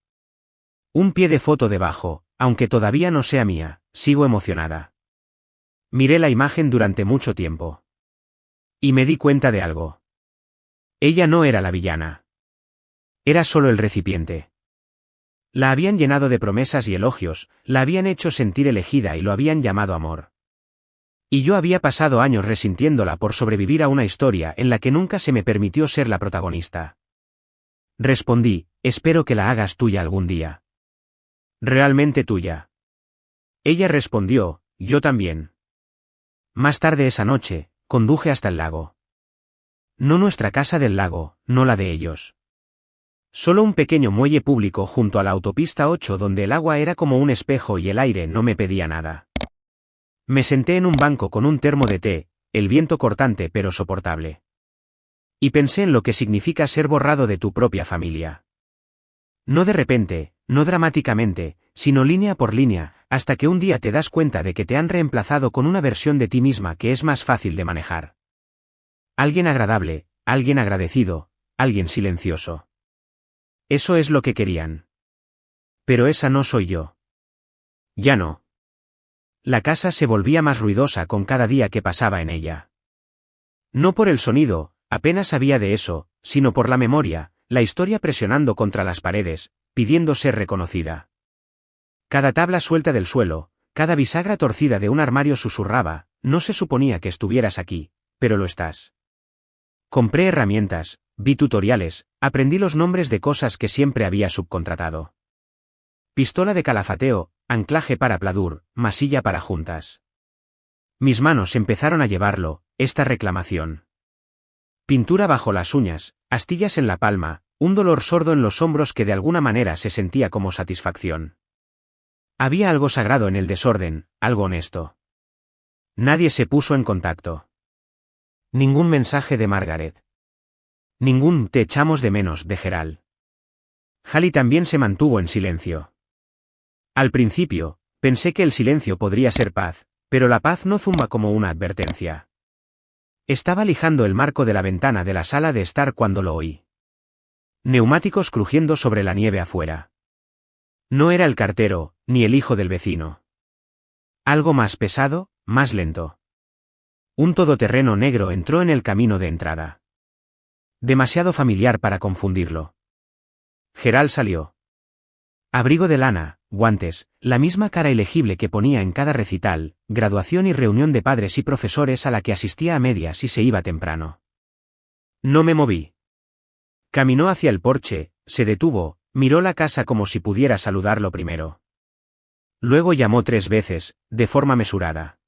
Speaker 1: Un pie de foto debajo, aunque todavía no sea mía, sigo emocionada. Miré la imagen durante mucho tiempo. Y me di cuenta de algo. Ella no era la villana. Era solo el recipiente. La habían llenado de promesas y elogios, la habían hecho sentir elegida y lo habían llamado amor. Y yo había pasado años resintiéndola por sobrevivir a una historia en la que nunca se me permitió ser la protagonista. Respondí, espero que la hagas tuya algún día. Realmente tuya. Ella respondió, yo también. Más tarde esa noche, conduje hasta el lago. No nuestra casa del lago, no la de ellos. Solo un pequeño muelle público junto a la autopista 8 donde el agua era como un espejo y el aire no me pedía nada. Me senté en un banco con un termo de té, el viento cortante pero soportable. Y pensé en lo que significa ser borrado de tu propia familia. No de repente, no dramáticamente, sino línea por línea, hasta que un día te das cuenta de que te han reemplazado con una versión de ti misma que es más fácil de manejar. Alguien agradable, alguien agradecido, alguien silencioso. Eso es lo que querían. Pero esa no soy yo. Ya no. La casa se volvía más ruidosa con cada día que pasaba en ella. No por el sonido, apenas sabía de eso, sino por la memoria, la historia presionando contra las paredes, pidiendo ser reconocida. Cada tabla suelta del suelo, cada bisagra torcida de un armario susurraba, no se suponía que estuvieras aquí, pero lo estás. Compré herramientas, vi tutoriales, aprendí los nombres de cosas que siempre había subcontratado. Pistola de calafateo, anclaje para pladur, masilla para juntas. Mis manos empezaron a llevarlo, esta reclamación. Pintura bajo las uñas, astillas en la palma, un dolor sordo en los hombros que de alguna manera se sentía como satisfacción. Había algo sagrado en el desorden, algo honesto. Nadie se puso en contacto. Ningún mensaje de Margaret. Ningún "te echamos de menos" de Gerald. Hallie también se mantuvo en silencio. Al principio, pensé que el silencio podría ser paz, pero la paz no zumba como una advertencia. Estaba lijando el marco de la ventana de la sala de estar cuando lo oí. Neumáticos crujiendo sobre la nieve afuera. No era el cartero, ni el hijo del vecino. Algo más pesado, más lento. Un todoterreno negro entró en el camino de entrada. Demasiado familiar para confundirlo. Gerald salió. Abrigo de lana, guantes, la misma cara ilegible que ponía en cada recital, graduación y reunión de padres y profesores a la que asistía a medias y se iba temprano. No me moví. Caminó hacia el porche, se detuvo, miró la casa como si pudiera saludarlo primero. Luego llamó 3 veces, de forma mesurada.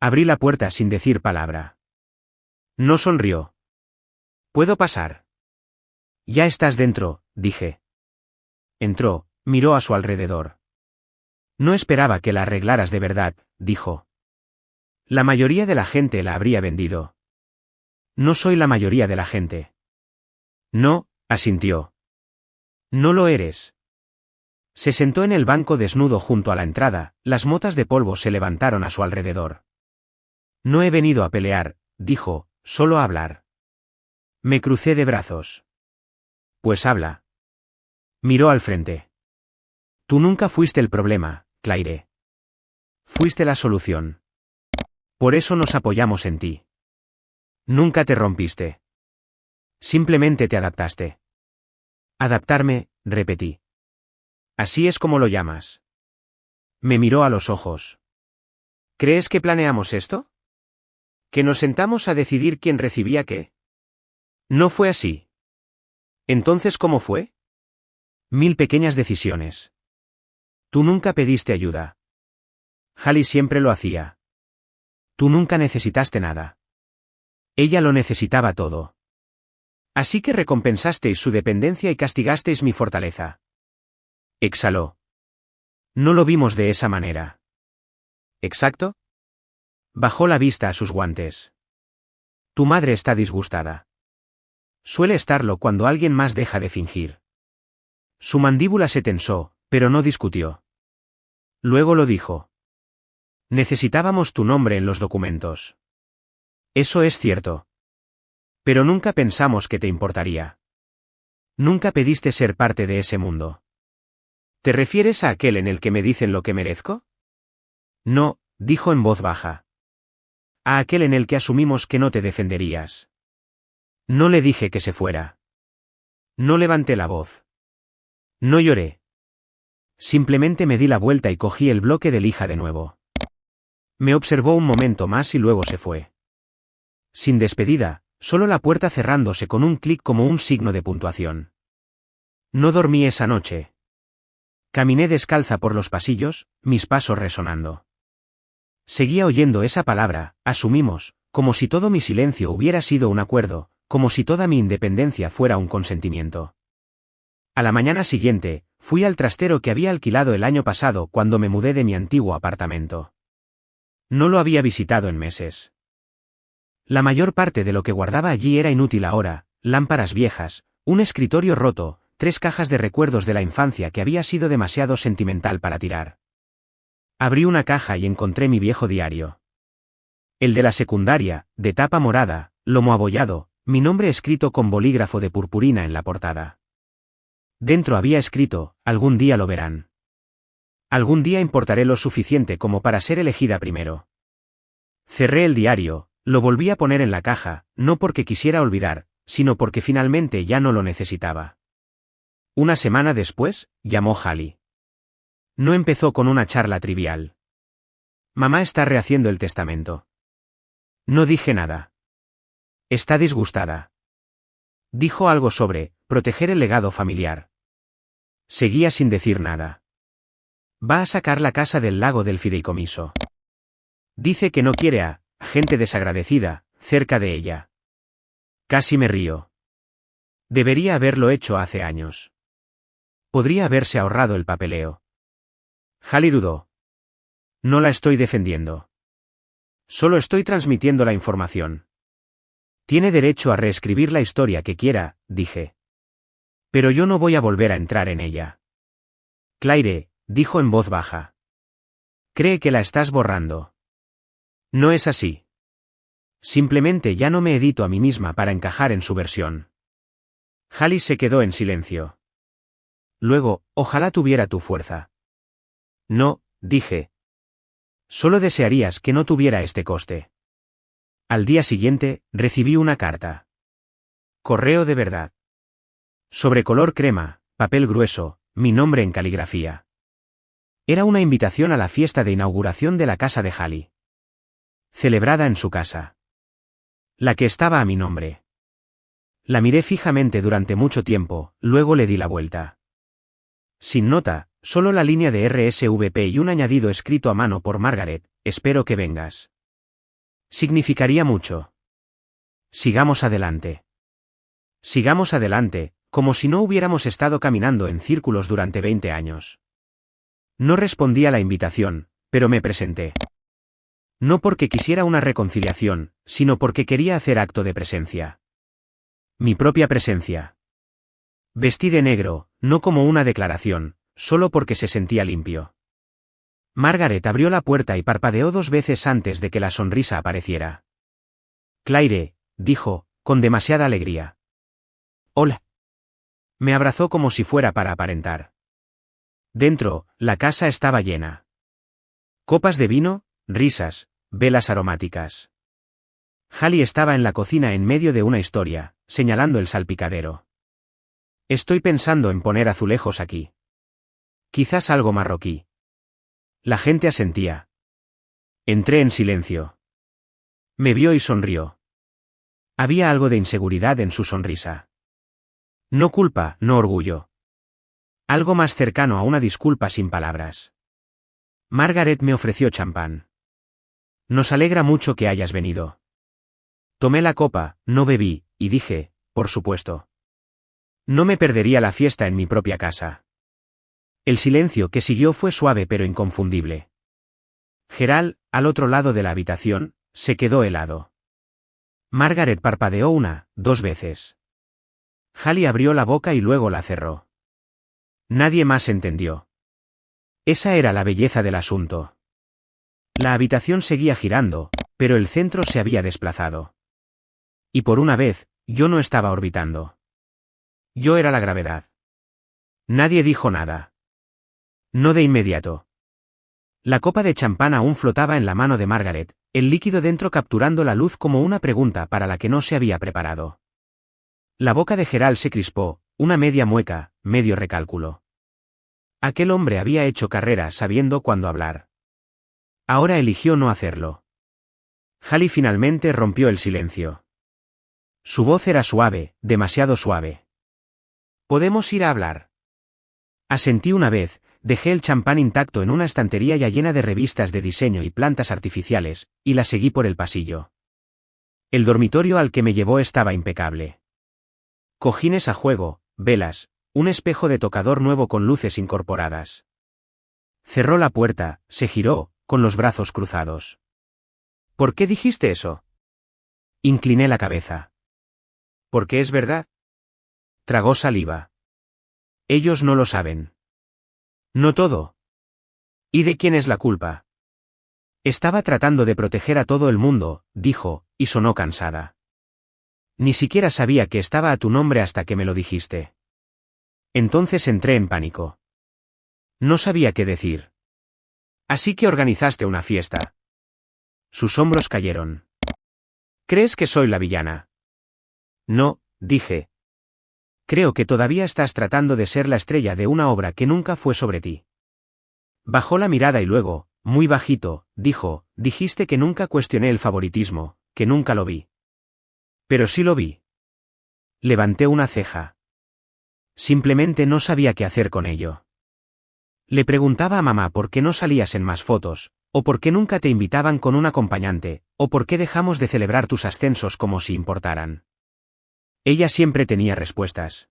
Speaker 1: Abrí la puerta sin decir palabra. No sonrió. ¿Puedo pasar? Ya estás dentro, dije. Entró, miró a su alrededor. No esperaba que la arreglaras de verdad, dijo. La mayoría de la gente la habría vendido. No soy la mayoría de la gente. No, asintió. No lo eres. Se sentó en el banco desnudo junto a la entrada, las motas de polvo se levantaron a su alrededor. No he venido a pelear, dijo, solo a hablar. Me crucé de brazos. Pues habla. Miró al frente. Tú nunca fuiste el problema, Claire. Fuiste la solución. Por eso nos apoyamos en ti. Nunca te rompiste. Simplemente te adaptaste. Adaptarme, repetí. Así es como lo llamas. Me miró a los ojos. ¿Crees que planeamos esto? ¿Que nos sentamos a decidir quién recibía qué? No fue así. ¿Entonces cómo fue? 1000 pequeñas decisiones. Tú nunca pediste ayuda. Hallie siempre lo hacía. Tú nunca necesitaste nada. Ella lo necesitaba todo. Así que recompensasteis su dependencia y castigasteis mi fortaleza. Exhaló. No lo vimos de esa manera. ¿Exacto? Bajó la vista a sus guantes. Tu madre está disgustada. Suele estarlo cuando alguien más deja de fingir. Su mandíbula se tensó, pero no discutió. Luego lo dijo. Necesitábamos tu nombre en los documentos. Eso es cierto. Pero nunca pensamos que te importaría. Nunca pediste ser parte de ese mundo. ¿Te refieres a aquel en el que me dicen lo que merezco? No, dijo en voz baja. A aquel en el que asumimos que no te defenderías. No le dije que se fuera. No levanté la voz. No lloré. Simplemente me di la vuelta y cogí el bloque de lija de nuevo. Me observó un momento más y luego se fue. Sin despedida, solo la puerta cerrándose con un clic como un signo de puntuación. No dormí esa noche. Caminé descalza por los pasillos, mis pasos resonando. Seguía oyendo esa palabra, asumimos, como si todo mi silencio hubiera sido un acuerdo, como si toda mi independencia fuera un consentimiento. A la mañana siguiente, fui al trastero que había alquilado el año pasado cuando me mudé de mi antiguo apartamento. No lo había visitado en meses. La mayor parte de lo que guardaba allí era inútil ahora, lámparas viejas, un escritorio roto, 3 cajas de recuerdos de la infancia que había sido demasiado sentimental para tirar. Abrí una caja y encontré mi viejo diario. El de la secundaria, de tapa morada, lomo abollado, mi nombre escrito con bolígrafo de purpurina en la portada. Dentro había escrito, algún día lo verán. Algún día importaré lo suficiente como para ser elegida primero. Cerré el diario, lo volví a poner en la caja, no porque quisiera olvidar, sino porque finalmente ya no lo necesitaba. Una semana después, llamó Hallie. No empezó con una charla trivial. Mamá está rehaciendo el testamento. No dije nada. Está disgustada. Dijo algo sobre proteger el legado familiar. Seguía sin decir nada. Va a sacar la casa del lago del fideicomiso. Dice que no quiere a gente desagradecida cerca de ella. Casi me río. Debería haberlo hecho hace años. Podría haberse ahorrado el papeleo. Hallie dudó. No la estoy defendiendo. Solo estoy transmitiendo la información. Tiene derecho a reescribir la historia que quiera, dije. Pero yo no voy a volver a entrar en ella. Claire, dijo en voz baja. Cree que la estás borrando. No es así. Simplemente ya no me edito a mí misma para encajar en su versión. Hallie se quedó en silencio. Luego, ojalá tuviera tu fuerza. No, dije. Solo desearías que no tuviera este coste. Al día siguiente, recibí una carta. Correo de verdad. Sobre color crema, papel grueso, mi nombre en caligrafía. Era una invitación a la fiesta de inauguración de la casa de Hallie. Celebrada en su casa. La que estaba a mi nombre. La miré fijamente durante mucho tiempo, luego le di la vuelta. Sin nota, solo la línea de RSVP y un añadido escrito a mano por Margaret, espero que vengas. Significaría mucho. Sigamos adelante. Sigamos adelante, como si no hubiéramos estado caminando en círculos durante 20 años. No respondí a la invitación, pero me presenté. No porque quisiera una reconciliación, sino porque quería hacer acto de presencia. Mi propia presencia. Vestí de negro, no como una declaración, solo porque se sentía limpio. Margaret abrió la puerta y parpadeó 2 veces antes de que la sonrisa apareciera. Claire, dijo, con demasiada alegría. Hola. Me abrazó como si fuera para aparentar. Dentro, la casa estaba llena. Copas de vino, risas, velas aromáticas. Hallie estaba en la cocina en medio de una historia, señalando el salpicadero. Estoy pensando en poner azulejos aquí. Quizás algo marroquí. La gente asentía. Entré en silencio. Me vio y sonrió. Había algo de inseguridad en su sonrisa. No culpa, no orgullo. Algo más cercano a una disculpa sin palabras. Margaret me ofreció champán. Nos alegra mucho que hayas venido. Tomé la copa, no bebí, y dije, por supuesto. No me perdería la fiesta en mi propia casa. El silencio que siguió fue suave pero inconfundible. Gerald, al otro lado de la habitación, se quedó helado. Margaret parpadeó 1, 2 veces. Hallie abrió la boca y luego la cerró. Nadie más entendió. Esa era la belleza del asunto. La habitación seguía girando, pero el centro se había desplazado. Y por una vez, yo no estaba orbitando. Yo era la gravedad. Nadie dijo nada. No de inmediato. La copa de champán aún flotaba en la mano de Margaret, el líquido dentro capturando la luz como una pregunta para la que no se había preparado. La boca de Gerald se crispó, una media mueca, medio recálculo. Aquel hombre había hecho carrera sabiendo cuándo hablar. Ahora eligió no hacerlo. Hallie finalmente rompió el silencio. Su voz era suave, demasiado suave. ¿Podemos ir a hablar? Asentí una vez, dejé el champán intacto en una estantería ya llena de revistas de diseño y plantas artificiales, y la seguí por el pasillo. El dormitorio al que me llevó estaba impecable. Cojines a juego, velas, un espejo de tocador nuevo con luces incorporadas. Cerró la puerta, se giró, con los brazos cruzados. ¿Por qué dijiste eso? Incliné la cabeza. ¿Porque es verdad? Tragó saliva. Ellos no lo saben. No todo. ¿Y de quién es la culpa? Estaba tratando de proteger a todo el mundo, dijo, y sonó cansada. Ni siquiera sabía que estaba a tu nombre hasta que me lo dijiste. Entonces entré en pánico. No sabía qué decir. Así que organizaste una fiesta. Sus hombros cayeron. ¿Crees que soy la villana? No, dije. Creo que todavía estás tratando de ser la estrella de una obra que nunca fue sobre ti. Bajó la mirada y luego, muy bajito, dijo, dijiste que nunca cuestioné el favoritismo, que nunca lo vi. Pero sí lo vi. Levanté una ceja. Simplemente no sabía qué hacer con ello. Le preguntaba a mamá por qué no salías en más fotos, o por qué nunca te invitaban con un acompañante, o por qué dejamos de celebrar tus ascensos como si importaran. Ella siempre tenía respuestas.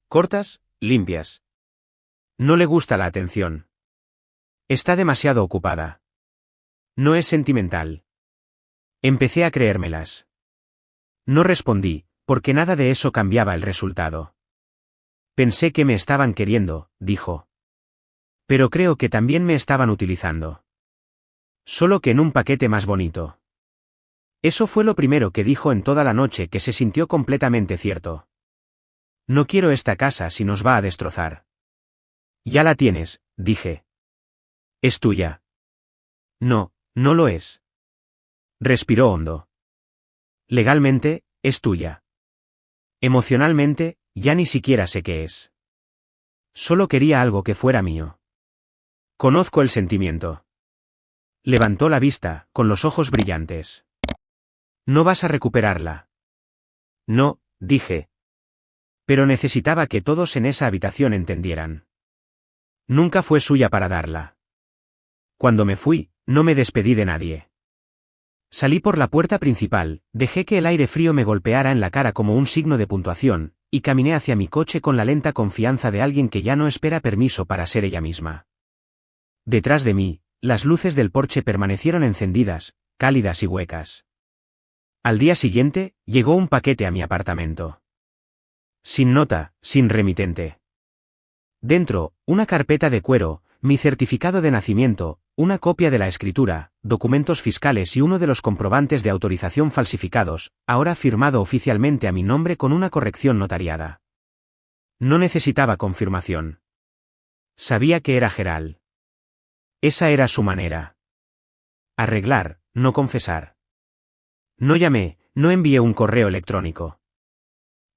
Speaker 1: Cortas, limpias. No le gusta la atención. Está demasiado ocupada. No es sentimental. Empecé a creérmelas. No respondí, porque nada de eso cambiaba el resultado. Pensé que me estaban queriendo, dijo. Pero creo que también me estaban utilizando. Solo que en un paquete más bonito. Eso fue lo primero que dijo en toda la noche, que se sintió completamente cierto. No quiero esta casa si nos va a destrozar. Ya la tienes, dije. Es tuya. No, no lo es. Respiró hondo. Legalmente, es tuya. Emocionalmente, ya ni siquiera sé qué es. Solo quería algo que fuera mío. Conozco el sentimiento. Levantó la vista, con los ojos brillantes. No vas a recuperarla. No, dije. Pero necesitaba que todos en esa habitación entendieran. Nunca fue suya para darla. Cuando me fui, no me despedí de nadie. Salí por la puerta principal, dejé que el aire frío me golpeara en la cara como un signo de puntuación, y caminé hacia mi coche con la lenta confianza de alguien que ya no espera permiso para ser ella misma. Detrás de mí, las luces del porche permanecieron encendidas, cálidas y huecas. Al día siguiente, llegó un paquete a mi apartamento. Sin nota, sin remitente. Dentro, una carpeta de cuero, mi certificado de nacimiento, una copia de la escritura, documentos fiscales y uno de los comprobantes de autorización falsificados, ahora firmado oficialmente a mi nombre con una corrección notariada. No necesitaba confirmación. Sabía que era Gerald. Esa era su manera. Arreglar, no confesar. No llamé, no envié un correo electrónico.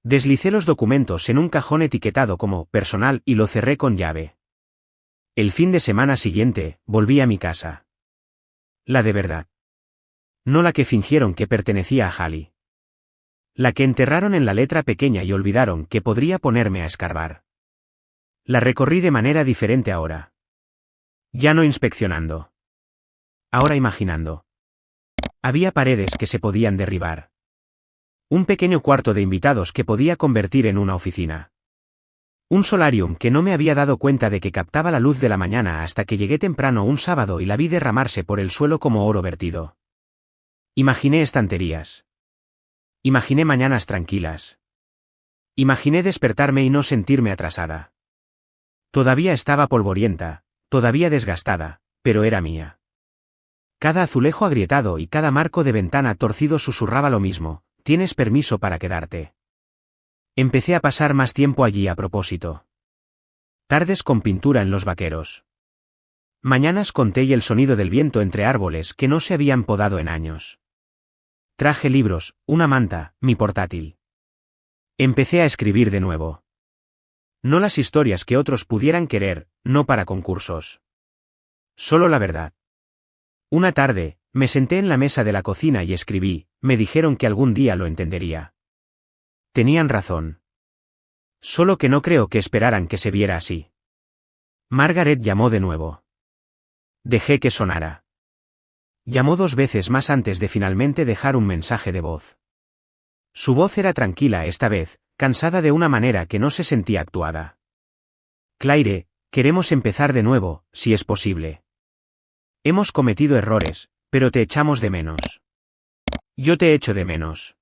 Speaker 1: Deslicé los documentos en un cajón etiquetado como personal y lo cerré con llave. El fin de semana siguiente, volví a mi casa. La de verdad. No la que fingieron que pertenecía a Hallie. La que enterraron en la letra pequeña y olvidaron que podría ponerme a escarbar. La recorrí de manera diferente ahora. Ya no inspeccionando. Ahora imaginando. Había paredes que se podían derribar. Un pequeño cuarto de invitados que podía convertir en una oficina. Un solarium que no me había dado cuenta de que captaba la luz de la mañana hasta que llegué temprano un sábado y la vi derramarse por el suelo como oro vertido. Imaginé estanterías. Imaginé mañanas tranquilas. Imaginé despertarme y no sentirme atrasada. Todavía estaba polvorienta, todavía desgastada, pero era mía. Cada azulejo agrietado y cada marco de ventana torcido susurraba lo mismo: tienes permiso para quedarte. Empecé a pasar más tiempo allí a propósito. Tardes con pintura en los vaqueros. Mañanas con té y el sonido del viento entre árboles que no se habían podado en años. Traje libros, una manta, mi portátil. Empecé a escribir de nuevo. No las historias que otros pudieran querer, no para concursos. Solo la verdad. Una tarde, me senté en la mesa de la cocina y escribí, me dijeron que algún día lo entendería. Tenían razón. Solo que no creo que esperaran que se viera así. Margaret llamó de nuevo. Dejé que sonara. Llamó 2 veces más antes de finalmente dejar un mensaje de voz. Su voz era tranquila esta vez, cansada de una manera que no se sentía actuada. Claire, queremos empezar de nuevo, si es posible. Hemos cometido errores, pero te echamos de menos. Yo te echo de menos.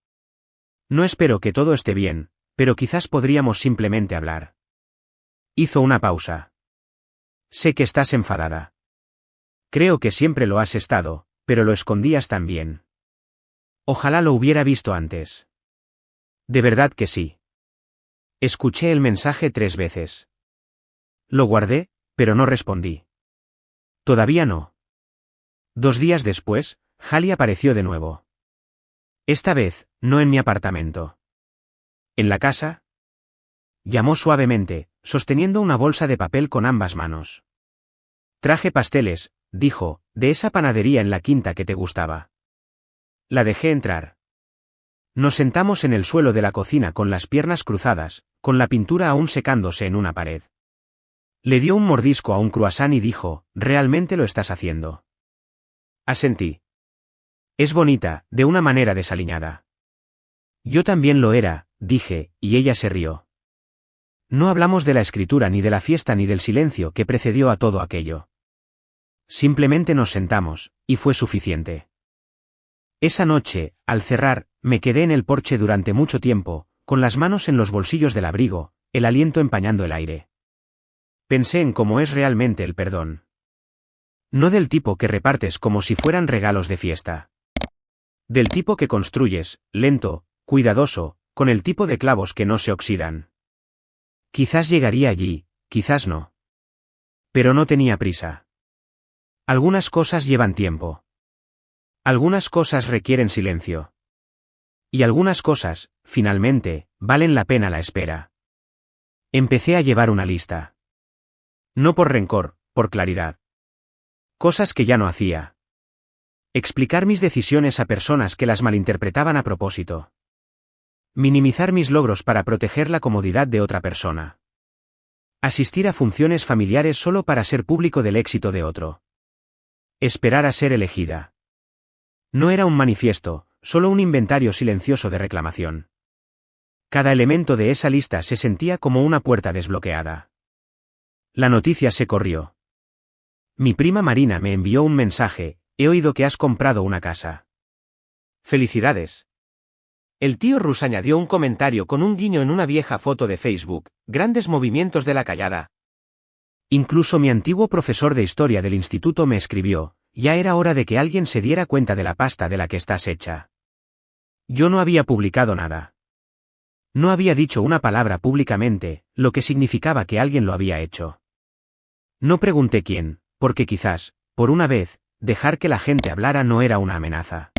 Speaker 1: No espero que todo esté bien, pero quizás podríamos simplemente hablar. Hizo una pausa. Sé que estás enfadada. Creo que siempre lo has estado, pero lo escondías también. Ojalá lo hubiera visto antes. De verdad que sí. Escuché el mensaje 3 veces. Lo guardé, pero no respondí. Todavía no. 2 días después, Hallie apareció de nuevo. Esta vez, no en mi apartamento. ¿En la casa? Llamó suavemente, sosteniendo una bolsa de papel con ambas manos. Traje pasteles, dijo, de esa panadería en la quinta que te gustaba. La dejé entrar. Nos sentamos en el suelo de la cocina con las piernas cruzadas, con la pintura aún secándose en una pared. Le dio un mordisco a un croissant y dijo, «¿Realmente lo estás haciendo?» Asentí. Es bonita, de una manera desaliñada. Yo también lo era, dije, y ella se rió. No hablamos de la escritura ni de la fiesta ni del silencio que precedió a todo aquello. Simplemente nos sentamos, y fue suficiente. Esa noche, al cerrar, me quedé en el porche durante mucho tiempo, con las manos en los bolsillos del abrigo, el aliento empañando el aire. Pensé en cómo es realmente el perdón. No del tipo que repartes como si fueran regalos de fiesta. Del tipo que construyes, lento, cuidadoso, con el tipo de clavos que no se oxidan. Quizás llegaría allí, quizás no. Pero no tenía prisa. Algunas cosas llevan tiempo. Algunas cosas requieren silencio. Y algunas cosas, finalmente, valen la pena la espera. Empecé a llevar una lista. No por rencor, por claridad. Cosas que ya no hacía. Explicar mis decisiones a personas que las malinterpretaban a propósito. Minimizar mis logros para proteger la comodidad de otra persona. Asistir a funciones familiares solo para ser público del éxito de otro. Esperar a ser elegida. No era un manifiesto, solo un inventario silencioso de reclamación. Cada elemento de esa lista se sentía como una puerta desbloqueada. La noticia se corrió. Mi prima Marina me envió un mensaje, he oído que has comprado una casa. Felicidades. El tío Rus añadió un comentario con un guiño en una vieja foto de Facebook, grandes movimientos de la callada. Incluso mi antiguo profesor de historia del instituto me escribió, ya era hora de que alguien se diera cuenta de la pasta de la que estás hecha. Yo no había publicado nada. No había dicho una palabra públicamente, lo que significaba que alguien lo había hecho. No pregunté quién, porque quizás, por una vez, dejar que la gente hablara no era una amenaza.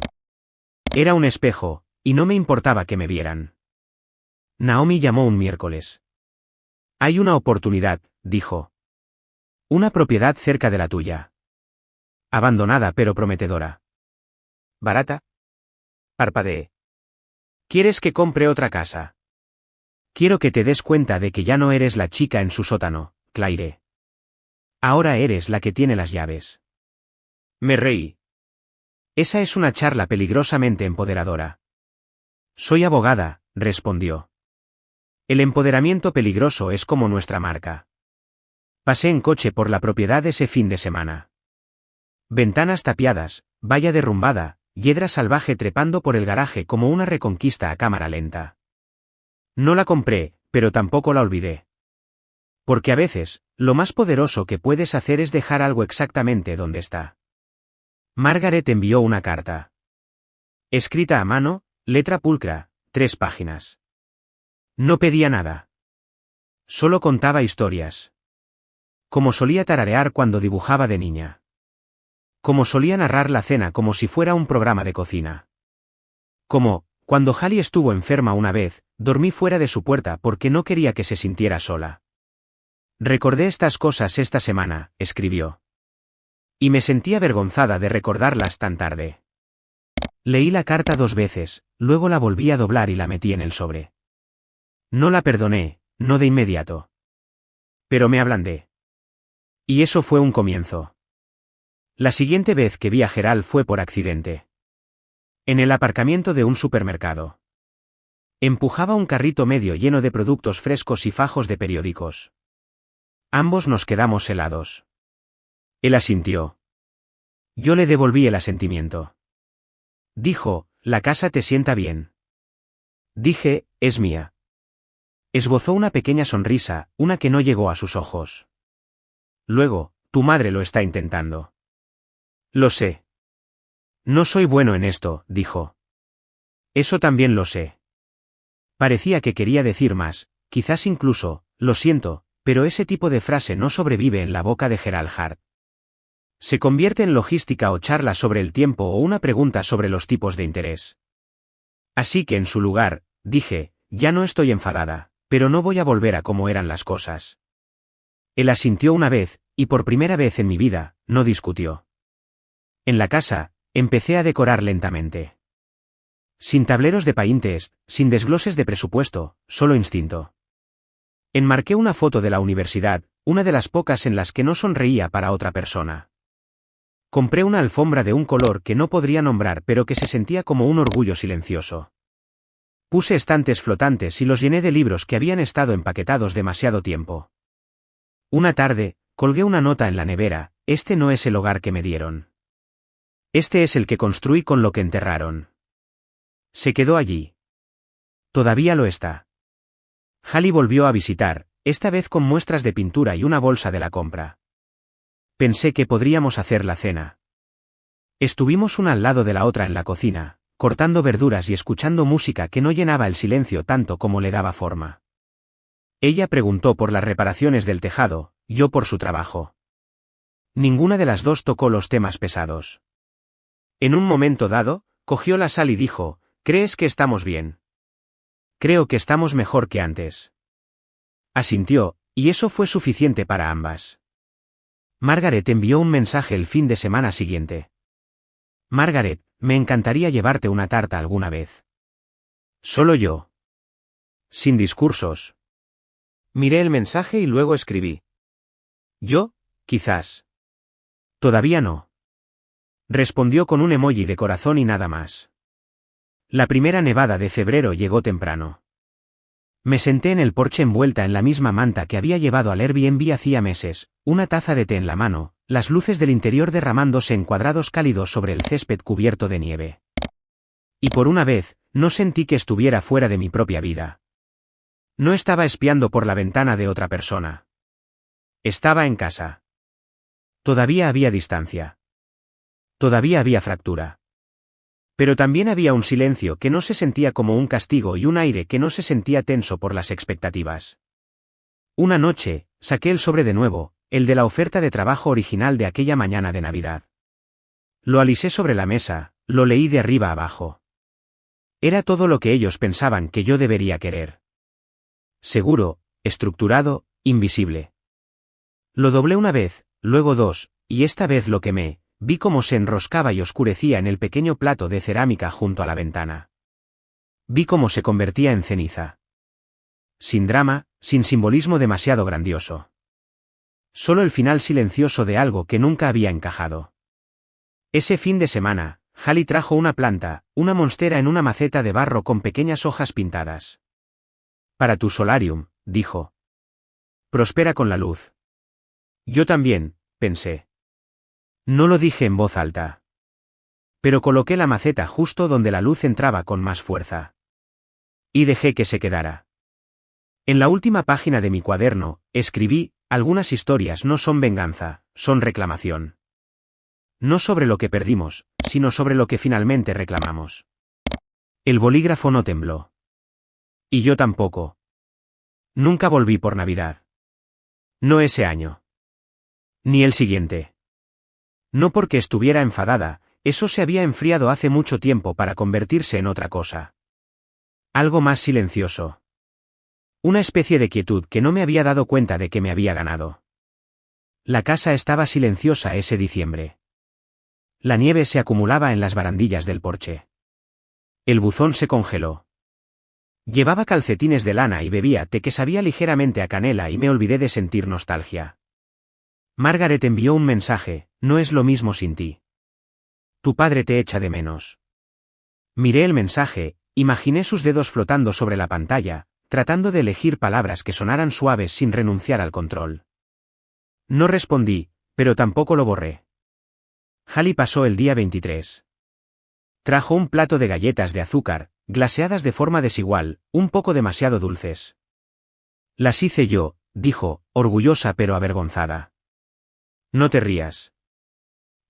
Speaker 1: Era un espejo, y no me importaba que me vieran. Naomi llamó un miércoles. Hay una oportunidad, dijo. Una propiedad cerca de la tuya. Abandonada pero prometedora. ¿Barata? Parpadeé. ¿Quieres que compre otra casa? Quiero que te des cuenta de que ya no eres la chica en su sótano, Claire. Ahora eres la que tiene las llaves. Me reí. Esa es una charla peligrosamente empoderadora. Soy abogada, respondió. El empoderamiento peligroso es como nuestra marca. Pasé en coche por la propiedad ese fin de semana. Ventanas tapiadas, valla derrumbada, hiedra salvaje trepando por el garaje como una reconquista a cámara lenta. No la compré, pero tampoco la olvidé. Porque a veces, lo más poderoso que puedes hacer es dejar algo exactamente donde está. Margaret envió una carta. Escrita a mano, letra pulcra, 3 páginas. No pedía nada. Solo contaba historias. Como solía tararear cuando dibujaba de niña. Como solía narrar la cena como si fuera un programa de cocina. Como, cuando Hallie estuvo enferma una vez, dormí fuera de su puerta porque no quería que se sintiera sola. Recordé estas cosas esta semana, escribió. Y me sentí avergonzada de recordarlas tan tarde. Leí la carta 2 veces, luego la volví a doblar y la metí en el sobre. No la perdoné, no de inmediato. Pero me ablandé. Y eso fue un comienzo. La siguiente vez que vi a Gerald fue por accidente. En el aparcamiento de un supermercado. Empujaba un carrito medio lleno de productos frescos y fajos de periódicos. Ambos nos quedamos helados. Él asintió. Yo le devolví el asentimiento. Dijo, la casa te sienta bien. Dije, es mía. Esbozó una pequeña sonrisa, una que no llegó a sus ojos. Luego, tu madre lo está intentando. Lo sé. No soy bueno en esto, dijo. Eso también lo sé. Parecía que quería decir más, quizás incluso, lo siento, pero ese tipo de frase no sobrevive en la boca de Gerald Hart. Se convierte en logística o charla sobre el tiempo o una pregunta sobre los tipos de interés. Así que en su lugar, dije, ya no estoy enfadada, pero no voy a volver a cómo eran las cosas. Él asintió una vez, y por primera vez en mi vida, no discutió. En la casa, empecé a decorar lentamente. Sin tableros de Pinterest, sin desgloses de presupuesto, solo instinto. Enmarqué una foto de la universidad, una de las pocas en las que no sonreía para otra persona. Compré una alfombra de un color que no podría nombrar pero que se sentía como un orgullo silencioso. Puse estantes flotantes y los llené de libros que habían estado empaquetados demasiado tiempo. Una tarde, colgué una nota en la nevera: este no es el hogar que me dieron. Este es el que construí con lo que enterraron. Se quedó allí. Todavía lo está. Hallie volvió a visitar, esta vez con muestras de pintura y una bolsa de la compra. Pensé que podríamos hacer la cena. Estuvimos una al lado de la otra en la cocina, cortando verduras y escuchando música que no llenaba el silencio tanto como le daba forma. Ella preguntó por las reparaciones del tejado, yo por su trabajo. Ninguna de las dos tocó los temas pesados. En un momento dado, cogió la sal y dijo: ¿crees que estamos bien? Creo que estamos mejor que antes. Asintió, y eso fue suficiente para ambas. Margaret envió un mensaje el fin de semana siguiente. Margaret, me encantaría llevarte una tarta alguna vez. Solo yo. Sin discursos. Miré el mensaje y luego escribí. Yo, quizás. Todavía no. Respondió con un emoji de corazón y nada más. La primera nevada de febrero llegó temprano. Me senté en el porche envuelta en la misma manta que había llevado al Airbnb hacía meses, una taza de té en la mano, las luces del interior derramándose en cuadrados cálidos sobre el césped cubierto de nieve. Y por una vez, no sentí que estuviera fuera de mi propia vida. No estaba espiando por la ventana de otra persona. Estaba en casa. Todavía había distancia. Todavía había fractura. Pero también había un silencio que no se sentía como un castigo y un aire que no se sentía tenso por las expectativas. Una noche, saqué el sobre de nuevo, el de la oferta de trabajo original de aquella mañana de Navidad. Lo alisé sobre la mesa, lo leí de arriba abajo. Era todo lo que ellos pensaban que yo debería querer. Seguro, estructurado, invisible. Lo doblé una vez, luego dos, y esta vez lo quemé. Vi cómo se enroscaba y oscurecía en el pequeño plato de cerámica junto a la ventana. Vi cómo se convertía en ceniza. Sin drama, sin simbolismo demasiado grandioso. Solo el final silencioso de algo que nunca había encajado. Ese fin de semana, Hallie trajo una planta, una monstera en una maceta de barro con pequeñas hojas pintadas. Para tu solarium, dijo. Prospera con la luz. Yo también, pensé. No lo dije en voz alta. Pero coloqué la maceta justo donde la luz entraba con más fuerza. Y dejé que se quedara. En la última página de mi cuaderno, escribí: algunas historias no son venganza, son reclamación. No sobre lo que perdimos, sino sobre lo que finalmente reclamamos. El bolígrafo no tembló. Y yo tampoco. Nunca volví por Navidad. No ese año. Ni el siguiente. No porque estuviera enfadada, eso se había enfriado hace mucho tiempo para convertirse en otra cosa. Algo más silencioso. Una especie de quietud que no me había dado cuenta de que me había ganado. La casa estaba silenciosa ese diciembre. La nieve se acumulaba en las barandillas del porche. El buzón se congeló. Llevaba calcetines de lana y bebía té que sabía ligeramente a canela y me olvidé de sentir nostalgia. Margaret envió un mensaje: no es lo mismo sin ti. Tu padre te echa de menos. Miré el mensaje, imaginé sus dedos flotando sobre la pantalla, tratando de elegir palabras que sonaran suaves sin renunciar al control. No respondí, pero tampoco lo borré. Hallie pasó el día 23. Trajo un plato de galletas de azúcar, glaseadas de forma desigual, un poco demasiado dulces. Las hice yo, dijo, orgullosa pero avergonzada. No te rías.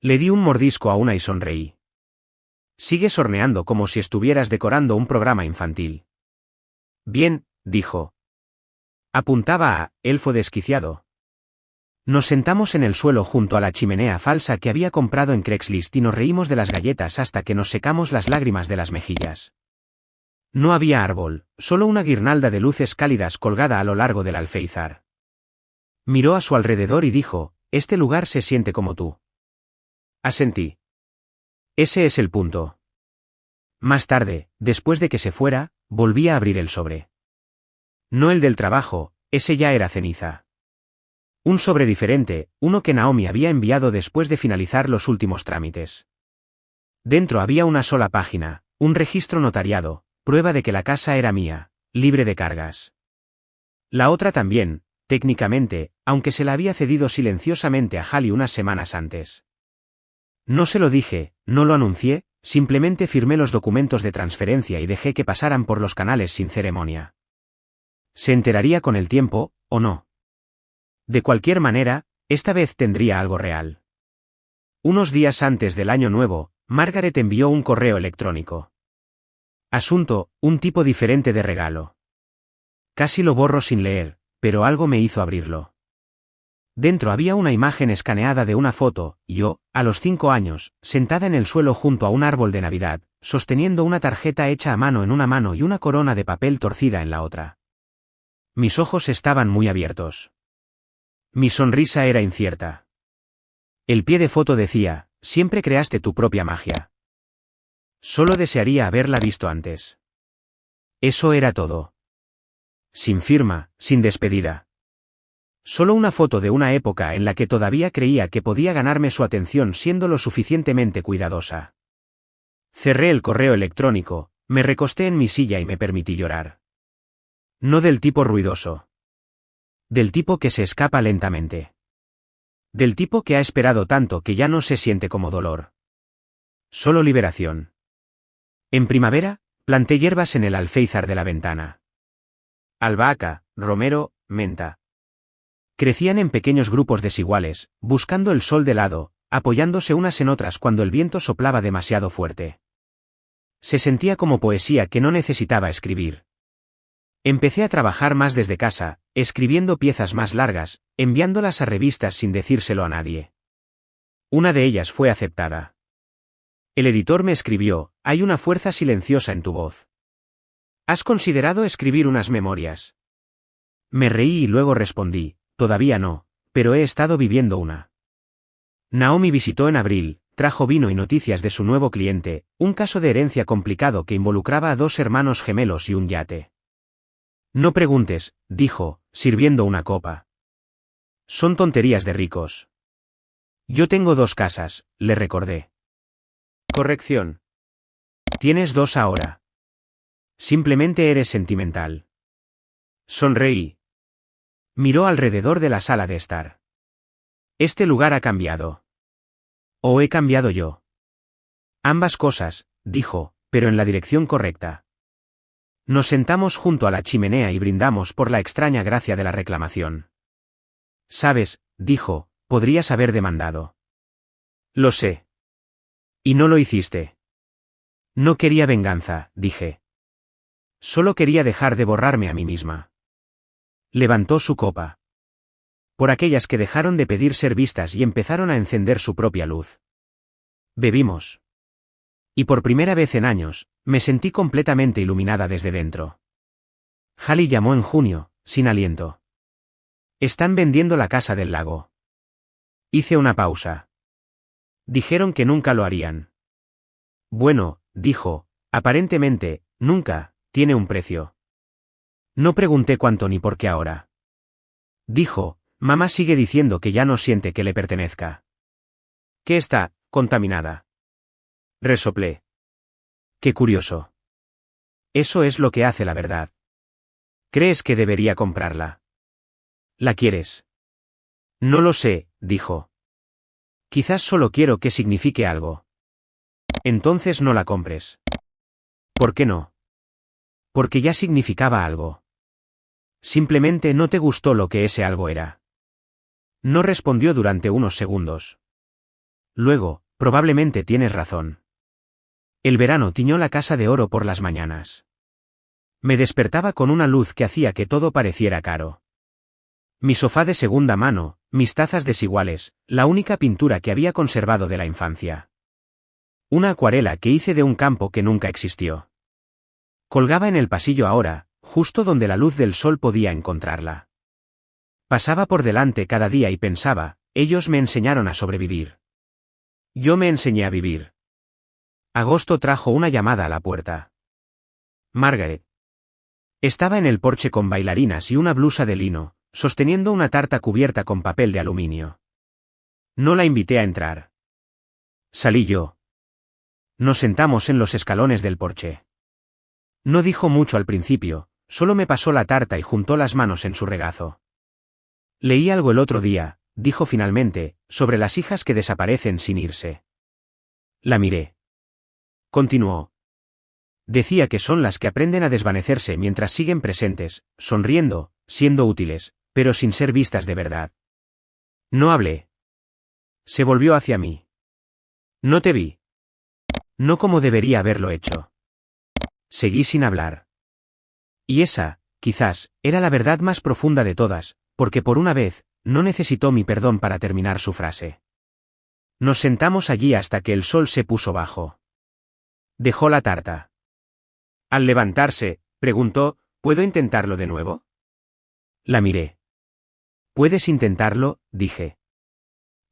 Speaker 1: Le di un mordisco a una y sonreí. Sigues horneando como si estuvieras decorando un programa infantil. Bien, dijo. Apuntaba a elfo desquiciado. Nos sentamos en el suelo junto a la chimenea falsa que había comprado en Craigslist y nos reímos de las galletas hasta que nos secamos las lágrimas de las mejillas. No había árbol, solo una guirnalda de luces cálidas colgada a lo largo del alféizar. Miró a su alrededor y dijo: este lugar se siente como tú. Asentí. Ese es el punto. Más tarde, después de que se fuera, volví a abrir el sobre. No el del trabajo, ese ya era ceniza. Un sobre diferente, uno que Naomi había enviado después de finalizar los últimos trámites. Dentro había una sola página, un registro notariado, prueba de que la casa era mía, libre de cargas. La otra también, técnicamente, aunque se la había cedido silenciosamente a Hallie unas semanas antes. No se lo dije, no lo anuncié, simplemente firmé los documentos de transferencia y dejé que pasaran por los canales sin ceremonia. ¿Se enteraría con el tiempo, o no? De cualquier manera, esta vez tendría algo real. Unos días antes del año nuevo, Margaret envió un correo electrónico. Asunto, un tipo diferente de regalo. Casi lo borro sin leer, pero algo me hizo abrirlo. Dentro había una imagen escaneada de una foto, yo, a los 5 años, sentada en el suelo junto a un árbol de Navidad, sosteniendo una tarjeta hecha a mano en una mano y una corona de papel torcida en la otra. Mis ojos estaban muy abiertos. Mi sonrisa era incierta. El pie de foto decía, siempre creaste tu propia magia. Solo desearía haberla visto antes. Eso era todo. Sin firma, sin despedida. Solo una foto de una época en la que todavía creía que podía ganarme su atención siendo lo suficientemente cuidadosa. Cerré el correo electrónico, me recosté en mi silla y me permití llorar. No del tipo ruidoso. Del tipo que se escapa lentamente. Del tipo que ha esperado tanto que ya no se siente como dolor. Solo liberación. En primavera, planté hierbas en el alféizar de la ventana. Albahaca, romero, menta. Crecían en pequeños grupos desiguales, buscando el sol de lado, apoyándose unas en otras cuando el viento soplaba demasiado fuerte. Se sentía como poesía que no necesitaba escribir. Empecé a trabajar más desde casa, escribiendo piezas más largas, enviándolas a revistas sin decírselo a nadie. Una de ellas fue aceptada. El editor me escribió, hay una fuerza silenciosa en tu voz. ¿Has considerado escribir unas memorias? Me reí y luego respondí, todavía no, pero he estado viviendo una. Naomi visitó en abril, trajo vino y noticias de su nuevo cliente, un caso de herencia complicado que involucraba a 2 hermanos gemelos y un yate. No preguntes, dijo, sirviendo una copa. Son tonterías de ricos. Yo tengo 2 casas, le recordé. Corrección. Tienes 2 ahora. Simplemente eres sentimental. Sonreí. Miró alrededor de la sala de estar. Este lugar ha cambiado. ¿O he cambiado yo? Ambas cosas, dijo, pero en la dirección correcta. Nos sentamos junto a la chimenea y brindamos por la extraña gracia de la reclamación. Sabes, dijo, podrías haber demandado. Lo sé. Y no lo hiciste. No quería venganza, dije. Solo quería dejar de borrarme a mí misma. Levantó su copa. Por aquellas que dejaron de pedir ser vistas y empezaron a encender su propia luz. Bebimos. Y por primera vez en años, me sentí completamente iluminada desde dentro. Hallie llamó en junio, sin aliento. Están vendiendo la casa del lago. Hice una pausa. Dijeron que nunca lo harían. Bueno, dijo, aparentemente, nunca, tiene un precio. No pregunté cuánto ni por qué ahora. Dijo, mamá sigue diciendo que ya no siente que le pertenezca. Que está, contaminada. Resoplé. Qué curioso. Eso es lo que hace la verdad. ¿Crees que debería comprarla? ¿La quieres? No lo sé, dijo. Quizás solo quiero que signifique algo. Entonces no la compres. ¿Por qué no? Porque ya significaba algo. Simplemente no te gustó lo que ese algo era. No respondió durante unos segundos. Luego, probablemente tienes razón. El verano tiñó la casa de oro por las mañanas. Me despertaba con una luz que hacía que todo pareciera caro. Mi sofá de segunda mano, mis tazas desiguales, la única pintura que había conservado de la infancia. Una acuarela que hice de un campo que nunca existió. Colgaba en el pasillo ahora, justo donde la luz del sol podía encontrarla. Pasaba por delante cada día y pensaba, ellos me enseñaron a sobrevivir. Yo me enseñé a vivir. Agosto trajo una llamada a la puerta. Margaret. Estaba en el porche con bailarinas y una blusa de lino, sosteniendo una tarta cubierta con papel de aluminio. No la invité a entrar. Salí yo. Nos sentamos en los escalones del porche. No dijo mucho al principio, solo me pasó la tarta y juntó las manos en su regazo. Leí algo el otro día, dijo finalmente, sobre las hijas que desaparecen sin irse. La miré. Continuó. Decía que son las que aprenden a desvanecerse mientras siguen presentes, sonriendo, siendo útiles, pero sin ser vistas de verdad. No hablé. Se volvió hacia mí. No te vi. No como debería haberlo hecho. Seguí sin hablar. Y esa, quizás, era la verdad más profunda de todas, porque por una vez, no necesitó mi perdón para terminar su frase. Nos sentamos allí hasta que el sol se puso bajo. Dejó la tarta. Al levantarse, preguntó, ¿puedo intentarlo de nuevo? La miré. ¿Puedes intentarlo?, dije.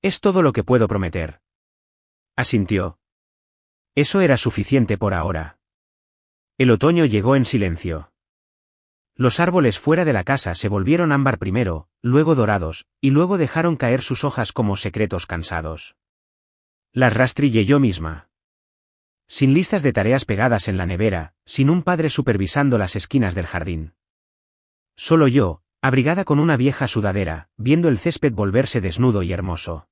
Speaker 1: Es todo lo que puedo prometer. Asintió. Eso era suficiente por ahora. El otoño llegó en silencio. Los árboles fuera de la casa se volvieron ámbar primero, luego dorados, y luego dejaron caer sus hojas como secretos cansados. Las rastrillé yo misma. Sin listas de tareas pegadas en la nevera, sin un padre supervisando las esquinas del jardín. Solo yo, abrigada con una vieja sudadera, viendo el césped volverse desnudo y hermoso.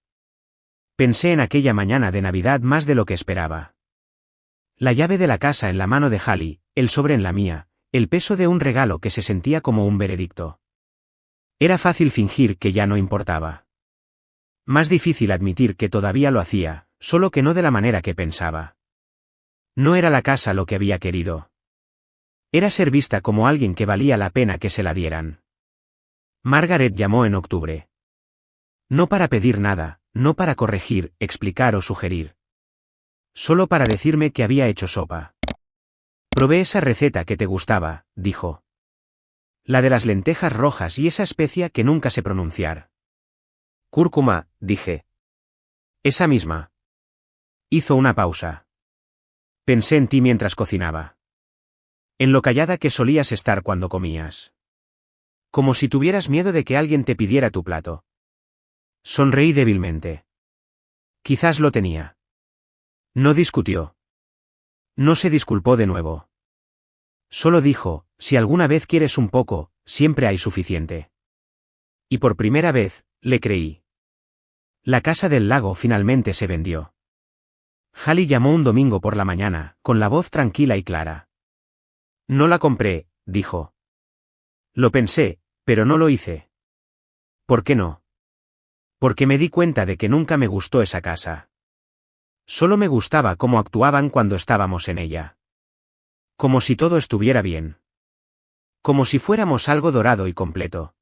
Speaker 1: Pensé en aquella mañana de Navidad más de lo que esperaba. La llave de la casa en la mano de Hallie, el sobre en la mía, el peso de un regalo que se sentía como un veredicto. Era fácil fingir que ya no importaba. Más difícil admitir que todavía lo hacía, solo que no de la manera que pensaba. No era la casa lo que había querido. Era ser vista como alguien que valía la pena que se la dieran. Margaret llamó en octubre. No para pedir nada, no para corregir, explicar o sugerir. Solo para decirme que había hecho sopa. Probé esa receta que te gustaba, dijo. La de las lentejas rojas y esa especia que nunca sé pronunciar. Cúrcuma, dije. Esa misma. Hizo una pausa. Pensé en ti mientras cocinaba. En lo callada que solías estar cuando comías. Como si tuvieras miedo de que alguien te pidiera tu plato. Sonreí débilmente. Quizás lo tenía. No discutió. No se disculpó de nuevo. Solo dijo, si alguna vez quieres un poco, siempre hay suficiente. Y por primera vez, le creí. La casa del lago finalmente se vendió. Hallie llamó un domingo por la mañana, con la voz tranquila y clara. No la compré, dijo. Lo pensé, pero no lo hice. ¿Por qué no? Porque me di cuenta de que nunca me gustó esa casa. Solo me gustaba cómo actuaban cuando estábamos en ella. Como si todo estuviera bien. Como si fuéramos algo dorado y completo.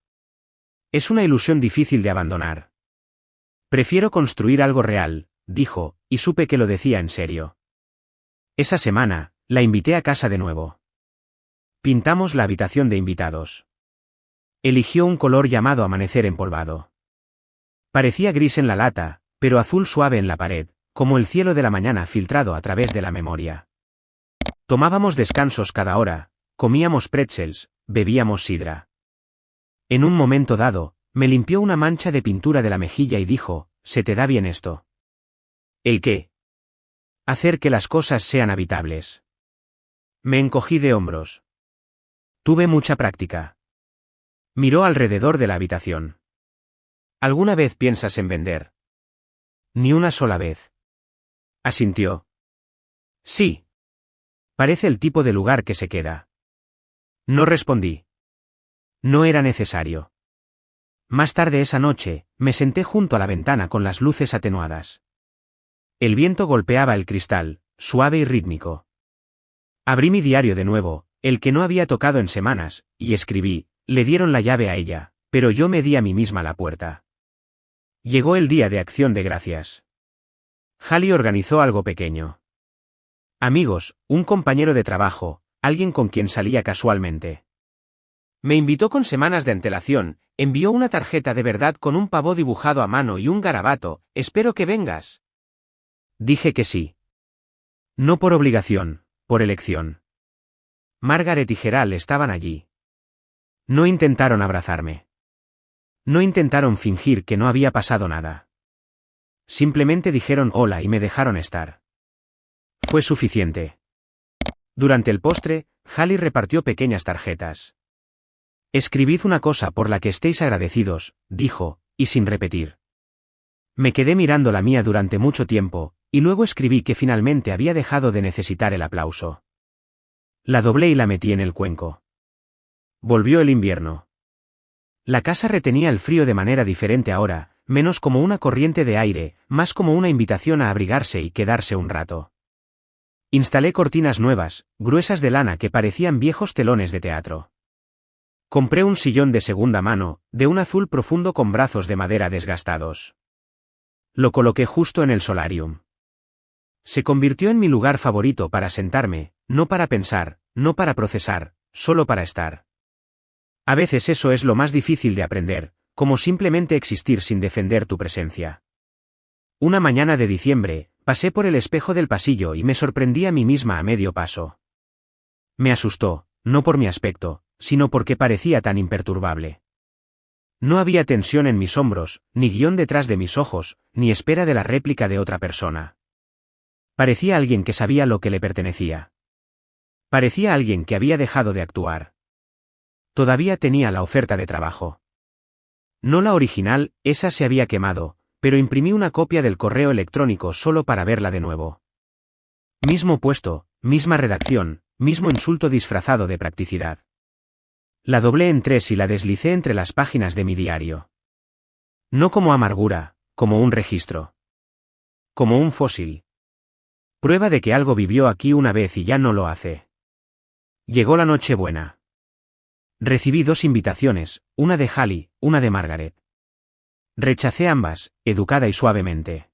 Speaker 1: Es una ilusión difícil de abandonar. Prefiero construir algo real, dijo, y supe que lo decía en serio. Esa semana, la invité a casa de nuevo. Pintamos la habitación de invitados. Eligió un color llamado amanecer empolvado. Parecía gris en la lata, pero azul suave en la pared, como el cielo de la mañana filtrado a través de la memoria. Tomábamos descansos cada hora, comíamos pretzels, bebíamos sidra. En un momento dado, me limpió una mancha de pintura de la mejilla y dijo, ¿se te da bien esto? ¿El qué? Hacer que las cosas sean habitables. Me encogí de hombros. Tuve mucha práctica. Miró alrededor de la habitación. ¿Alguna vez piensas en vender? Ni una sola vez. Asintió. Sí. Parece el tipo de lugar que se queda. No respondí. No era necesario. Más tarde esa noche, me senté junto a la ventana con las luces atenuadas. El viento golpeaba el cristal, suave y rítmico. Abrí mi diario de nuevo, el que no había tocado en semanas, y escribí, le dieron la llave a ella, pero yo me di a mí misma la puerta. Llegó el día de Acción de Gracias. Hallie organizó algo pequeño. Amigos, un compañero de trabajo, alguien con quien salía casualmente. Me invitó con semanas de antelación, envió una tarjeta de verdad con un pavo dibujado a mano y un garabato, espero que vengas. Dije que sí. No por obligación, por elección. Margaret y Gerald estaban allí. No intentaron abrazarme. No intentaron fingir que no había pasado nada. Simplemente dijeron hola y me dejaron estar. Fue suficiente. Durante el postre, Hallie repartió pequeñas tarjetas. Escribid una cosa por la que estéis agradecidos, dijo, y sin repetir. Me quedé mirando la mía durante mucho tiempo, y luego escribí que finalmente había dejado de necesitar el aplauso. La doblé y la metí en el cuenco. Volvió el invierno. La casa retenía el frío de manera diferente ahora, menos como una corriente de aire, más como una invitación a abrigarse y quedarse un rato. Instalé cortinas nuevas, gruesas de lana que parecían viejos telones de teatro. Compré un sillón de segunda mano, de un azul profundo con brazos de madera desgastados. Lo coloqué justo en el solarium. Se convirtió en mi lugar favorito para sentarme, no para pensar, no para procesar, solo para estar. A veces eso es lo más difícil de aprender, como simplemente existir sin defender tu presencia. Una mañana de diciembre, pasé por el espejo del pasillo y me sorprendí a mí misma a medio paso. Me asustó, no por mi aspecto, sino porque parecía tan imperturbable. No había tensión en mis hombros, ni guión detrás de mis ojos, ni espera de la réplica de otra persona. Parecía alguien que sabía lo que le pertenecía. Parecía alguien que había dejado de actuar. Todavía tenía la oferta de trabajo. No la original, esa se había quemado, pero imprimí una copia del correo electrónico solo para verla de nuevo. Mismo puesto, misma redacción, mismo insulto disfrazado de practicidad. La doblé en 3 y la deslicé entre las páginas de mi diario. No como amargura, como un registro. Como un fósil. Prueba de que algo vivió aquí una vez y ya no lo hace. Llegó la Nochebuena. Recibí 2 invitaciones, una de Hallie, una de Margaret. Rechacé ambas, educada y suavemente.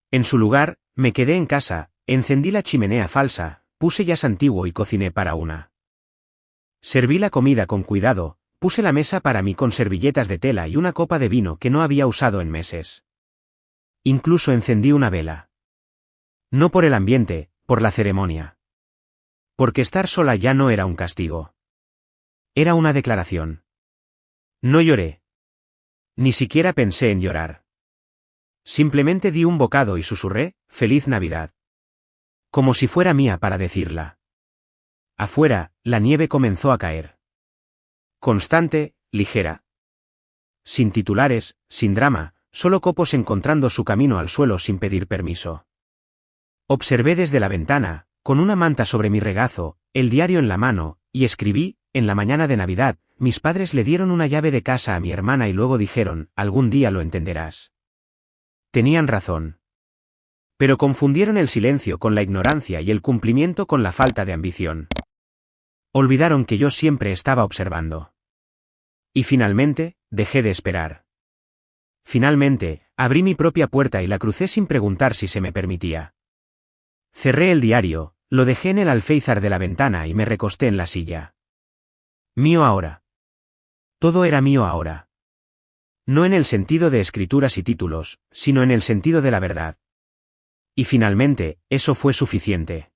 Speaker 1: En su lugar, me quedé en casa, encendí la chimenea falsa, puse gas antiguo y cociné para una. Serví la comida con cuidado, puse la mesa para mí con servilletas de tela y una copa de vino que no había usado en meses. Incluso encendí una vela. No por el ambiente, por la ceremonia. Porque estar sola ya no era un castigo. Era una declaración. No lloré. Ni siquiera pensé en llorar. Simplemente di un bocado y susurré, «Feliz Navidad». Como si fuera mía para decirla. Afuera, la nieve comenzó a caer. Constante, ligera. Sin titulares, sin drama, solo copos encontrando su camino al suelo sin pedir permiso. Observé desde la ventana, con una manta sobre mi regazo, el diario en la mano, y escribí, en la mañana de Navidad, mis padres le dieron una llave de casa a mi hermana y luego dijeron, algún día lo entenderás. Tenían razón. Pero confundieron el silencio con la ignorancia y el cumplimiento con la falta de ambición. Olvidaron que yo siempre estaba observando. Y finalmente, dejé de esperar. Finalmente, abrí mi propia puerta y la crucé sin preguntar si se me permitía. Cerré el diario, lo dejé en el alféizar de la ventana y me recosté en la silla. Mío ahora. Todo era mío ahora. No en el sentido de escrituras y títulos, sino en el sentido de la verdad. Y finalmente, eso fue suficiente.